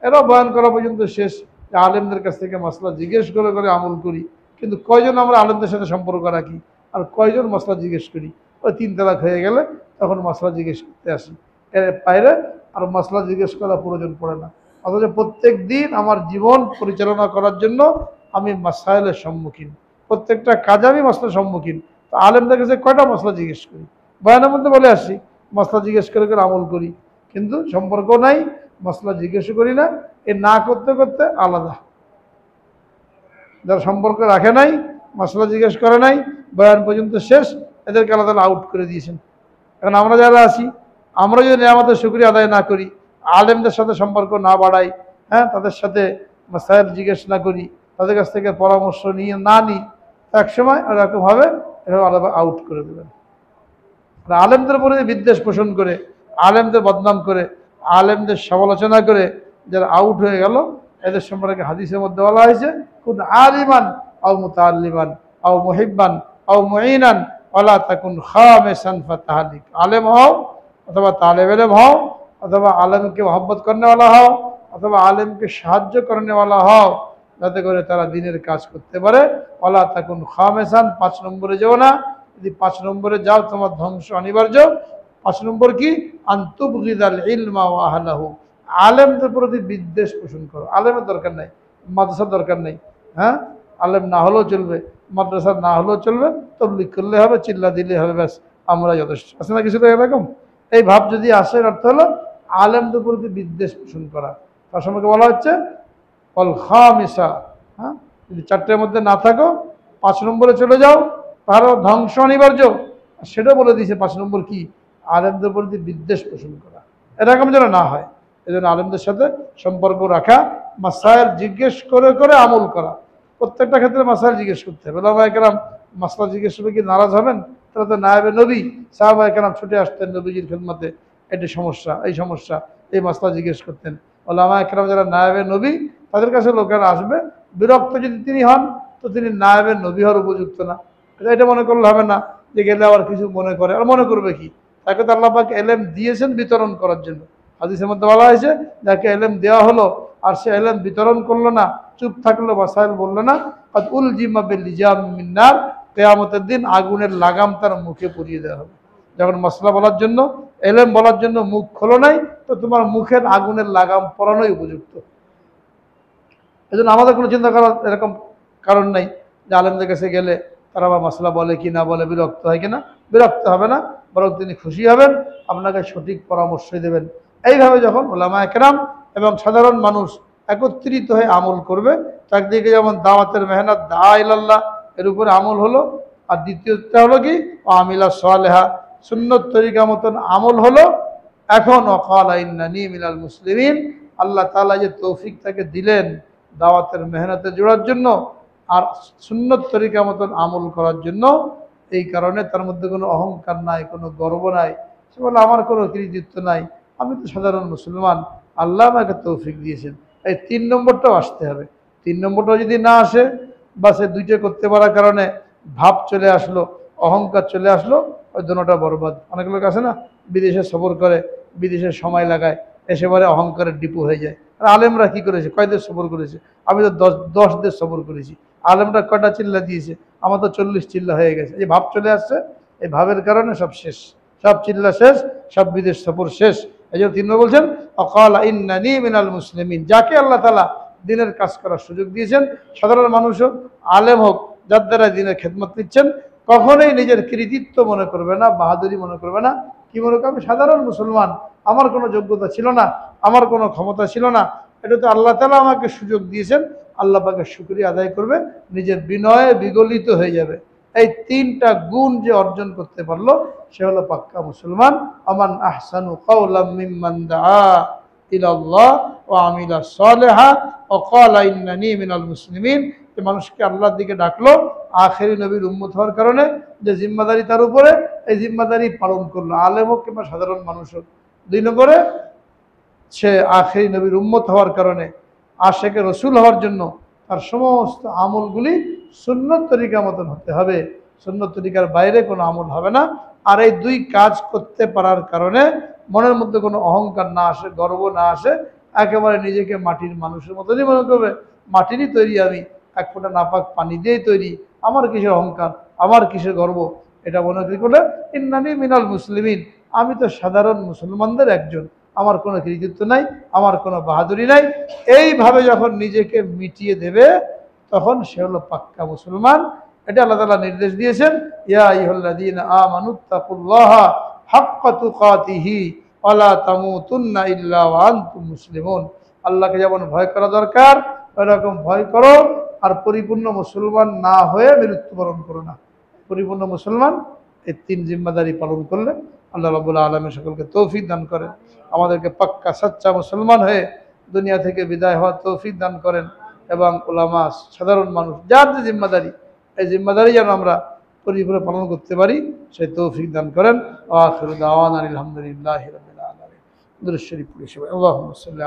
এরাও বয়ান করা পর্যন্ত শেষ, যে আলেমদের কাছ থেকে মাসলা জিজ্ঞেস করে করে আমল করি। কিন্তু কয়জন আমরা আলেমদের সাথে সম্পর্ক রাখি, আর কয়জন মাসলা জিজ্ঞেস করি? ওই 3 তালাক হয়ে গেলে তখন মাসলা জিজ্ঞেস করতে আসি, এর বাইরে আর মাসলা জিজ্ঞেস করা প্রয়োজন পড়ে না। অথচ প্রত্যেক দিন আমার জীবন পরিচালনা করার জন্য আমি মাসাইলের সম্মুখীন, প্রত্যেকটা কাজে আমি মাসলার সম্মুখীন। তো আলেমদের কাছে কয়টা মশলা জিজ্ঞেস করি? বয়ানের মধ্যে বলে আসি মশলা জিজ্ঞেস করে করে আমল করি, কিন্তু সম্পর্ক নাই, মশলা জিজ্ঞেস করি না। এ না করতে করতে আলাদা, যারা সম্পর্ক রাখে নাই, মশলা জিজ্ঞেস করে নাই, বয়ান পর্যন্ত শেষ, এদেরকে আলাদা আউট করে দিয়েছেন। এখন আমরা যারা আছি, আমরা যদি নিয়ামতের শুকরিয়া আদায় না করি, আলেমদের সাথে সম্পর্ক না বাড়াই, হ্যাঁ, তাদের সাথে মাসাইল জিজ্ঞেস না করি, তাদের কাছ থেকে পরামর্শ নিয়ে না নিই, এক সময় এরকম হবে, এভাবে আলাদা আউট করে দেবেন। আলেমদের উপরে বিদ্বেষ পোষণ করে, আলেমদের বদনাম করে, আলেমদের সমালোচনা করে যারা আউট হয়ে গেল, এদের সম্পর্কে হাদিসের মধ্যে বলা হয়েছে, কুন আলিমান আও মুতাআল্লিমান আও মুহিব্বান আও মুঈনান ওয়ালা তাকুন খামিসান ফাতাহলিক। আলেম হও অথবা তালেব ইলম হও, অথবা আলেমকে মহব্বত করনেওয়ালা হও, অথবা আলেমকে সাহায্য করনেওয়ালা হও, যাতে করে তারা দিনের কাজ করতে পারে। ওয়ালা তাকুন খামিসান, 5 নম্বরে যেও না, যদি 5 নম্বরে যাও তোমার ধ্বংস অনিবার্য। 5 নম্বর কি? আনতুবগিদাল ইলমা ওয়া আহলাহু, আলেমদের প্রতি বিদ্বেষ পোষণ করো। আলেমের দরকার নাই, মাদ্রাসার দরকার নেই, হ্যাঁ, আলেম না হলেও চলবে, মাদ্রাসা না হলেও চলবে, তাবলীগ করলে হবে, চিল্লা দিলে হবে, ব্যাস আমরা যথেষ্ট। আছে না কিছু এরকম? এই ভাব যদি আসে, অর্থ হলো আলেমদের প্রতি বিদ্বেষ পোষণ করা। তার সম্পর্কে বলা হচ্ছে অল খামিসা, হ্যাঁ, যদি 4টের মধ্যে না থাকো, 5 নম্বরে চলে যাও, তারও ধ্বংস অনিবার্য। সেটা বলে দিয়েছে 5 নম্বর কি? আলেমদের প্রতি বিদ্বেষ পোষণ করা। এরকম যেন না হয়, এই জন্য আলেমদের সাথে সম্পর্ক রাখা, মাসাইল জিজ্ঞেস করে করে আমল করা। প্রত্যেকটা ক্ষেত্রে মাসাইল জিজ্ঞেস করতে হবে। ওলামায়ে কেরাম মাসলা জিজ্ঞেস করবে কি নারাজ হবেন? তারা তো নায়েবে নবী, সাহাবায়ে কেরাম ছুটে আসতেন নবীজির খেদমতে, এটি সমস্যা, এই সমস্যা, এই মাসলা জিজ্ঞেস করতেন। ওলামায়ে কেরাম যারা নায়েবে নবী, তাদের কাছে লোকেরা আসবে, বিরক্ত যদি তিনি হন, তো তিনি নায়েবে নবী হওয়ার উপযুক্ত না। এটা মনে করলে হবে না যে গেলে আবার কিছু মনে করে, আর মনে করবে কি? তাকে তো আল্লাহ পাক এলেম দিয়েছেন বিতরণ করার জন্য। হাদিসের মধ্যে বলা হয়েছে, যাকে এলেম দেওয়া হলো আর সে এলেম বিতরণ করলো না, চুপ থাকলো, মাসাইল বললো না, কাদ উলজিমা বিল লিজাম মিন নার, কিয়ামতের দিন আগুনের লাগাম তার মুখে পরিয়ে দেওয়া হবে। যখন মাসলা বলার জন্য, এলেম বলার জন্য মুখ খোলো নাই, তো তোমার মুখের আগুনের লাগাম পরানোই উপযুক্ত। এজন্য আমাদের কোনো চিন্তা করার এরকম কারণ নাই যে আলেমদের কাছে গেলে তারা আবার মাসলা বলে কি না বলে বিরক্ত হয় কিনা। বিরক্ত হবে না, বরং তিনি খুশি হবেন, আপনাকে সঠিক পরামর্শই দেবেন। এইভাবে যখন ওলামায়ে কেরাম এবং সাধারণ মানুষ একত্রিত হয়ে আমল করবে, একদিকে যেমন দাওয়াতের মেহনত দা ইলাল্লাহ এর উপরে আমল হলো, আর দ্বিতীয়টা হলো কি আমিলা সালেহা সুন্নত তরিকা মতন আমল হলো। এখন ওয়াকালা ইন্নানি মিনাল মুসলিমিন, আল্লাহ তাআলা যে তৌফিক তাকে দিলেন দাওয়াতের মেহনতে জোড়ার জন্য আর সুন্নত তরিকা মতন আমল করার জন্য, এই কারণে তার মধ্যে কোনো অহংকার নাই, কোনো গর্ব নাই। সে বলে আমার কোনো কৃতিত্ব নাই, আমি তো সাধারণ মুসলমান, আল্লাহ আমাকে তৌফিক দিয়েছেন। এই 3 নম্বরটাও আসতে হবে। 3 নম্বরটা যদি না আসে বা সে দুইটা করতে পারার কারণে ভাব চলে আসলো, অহংকার চলে আসলো, ওই দুটোটা বরবাদ। অনেক লোক আছে না, বিদেশে সফর করে, বিদেশে সময় লাগায়, এসেবারে অহংকারের ডিপো হয়ে যায়। আর আলেমরা কি করেছে, কয় দেশ সফর করেছে? আমি তো 10 দেশ সফর করেছি। আলেমরা কয়টা চিল্লা দিয়েছে? আমার তো 40 চিল্লা হয়ে গেছে। এই ভাব চলে আসছে, এই ভাবের কারণে সব শেষ, সব চিল্লা শেষ, সব বিদেশ সফর শেষ। এই জন্য তিনি বলছেন ওয়াকালা ইন্নানি মিনাল মুসলিমিন, যাকে আল্লাহ তাআলা দিনের কাজ করার সুযোগ দিয়েছেন, সাধারণ মানুষ হোক আলেম হোক, যার দ্বারা দিনের খেদমত নিচ্ছেন, কখনোই নিজের কৃতিত্ব মনে করবে না, বাহাদুরি মনে করবে না। কি মনে করবে? আমি সাধারণ মুসলমান, আমার কোনো যোগ্যতা ছিল না, আমার কোনো ক্ষমতা ছিল না, এটা তো আল্লাহ তাআলা আমাকে সুযোগ দিয়েছেন। আল্লাহ পাকের শুকরিয়া আদায় করবে, নিজের বিনয়ে বিগলিত হয়ে যাবে। এই 3টা গুণ যে অর্জন করতে পারলো, সে হলো পাক্কা মুসলমান। আমান আহসানু কাওলাম মিম্মান দাআ ইলাল্লাহ ওয়া আমিলা সালিহা ওয়া ক্বালা ইন্নানি মিনাল মুসলিমিন। যে মানুষকে আল্লাহর দিকে ডাকলো আখেরি নবীর উম্মত হওয়ার কারণে, যে জিম্মাদারি তার উপরে, এই জিম্মাদারি পালন করলো, আলেম হোক কিংবা সাধারণ মানুষ হোক। 2 নম্বরে সে আখেরি নবীর উম্মত হওয়ার কারণে, আশেকে রসুল হওয়ার জন্য তার সমস্ত আমলগুলি সুন্নত তরিকা মতন হতে হবে, সুন্নত তরিকার বাইরে কোনো আমল হবে না। আর এই 2 কাজ করতে পারার কারণে মনের মধ্যে কোনো অহংকার না আসে, গর্ব না আসে, একেবারে নিজেকে মাটির মানুষের মতনই মনে করবে, মাটিরই তৈরি আমি, 1 ফোঁটা নাপাক পানি দিয়েই তৈরি, আমার কিসের অহংকার, আমার কিসের গর্ব, এটা মনে করলে ইন্নানি মিনাল মুসলিমিন, আমি তো সাধারণ মুসলমানদের একজন, আমার কোনো কৃতিত্ব নাই, আমার কোনো বাহাদুরি নাই। এইভাবে যখন নিজেকে মিটিয়ে দেবে, তখন সে হলো পাক্কা মুসলমান। এটা আল্লাহ তাআলা নির্দেশ দিয়েছেন, ইয়া আইয়ুহাল্লাযীনা আমানুত্তাকুল্লাহা হাক্কা তুকাতিহি ওয়া লা তামুতুন্না ইল্লা ওয়া আনতুম মুসলিমুন। আল্লাহকে যেমন ভয় করা দরকার, ওইরকম ভয় করো, আর পরিপূর্ণ মুসলমান না হয়ে মৃত্যুবরণ করো না। পরিপূর্ণ মুসলমান এই 3 জিম্মাদারি পালন করলে আল্লাহ রাব্বুল আলামিন সকলকে তৌফিক দান করেন, আমাদেরকে পাক্কা সচ্চা মুসলমান হয়ে দুনিয়া থেকে বিদায় হওয়ার তৌফিক দান করেন, এবং উলামা সাধারণ মানুষ যার যে জিম্মাদারি, এই জিম্মাদারি যেন আমরা পরিপূর্ণ পালন করতে পারি, সেই তৌফিক দান করেন। আখিরু দাওয়ানা আলহামদুলিল্লাহি রাব্বিল আলামিন। দুরূদ শরীফ পড়ে সবাই আল্লাহুম্মা সাল্লি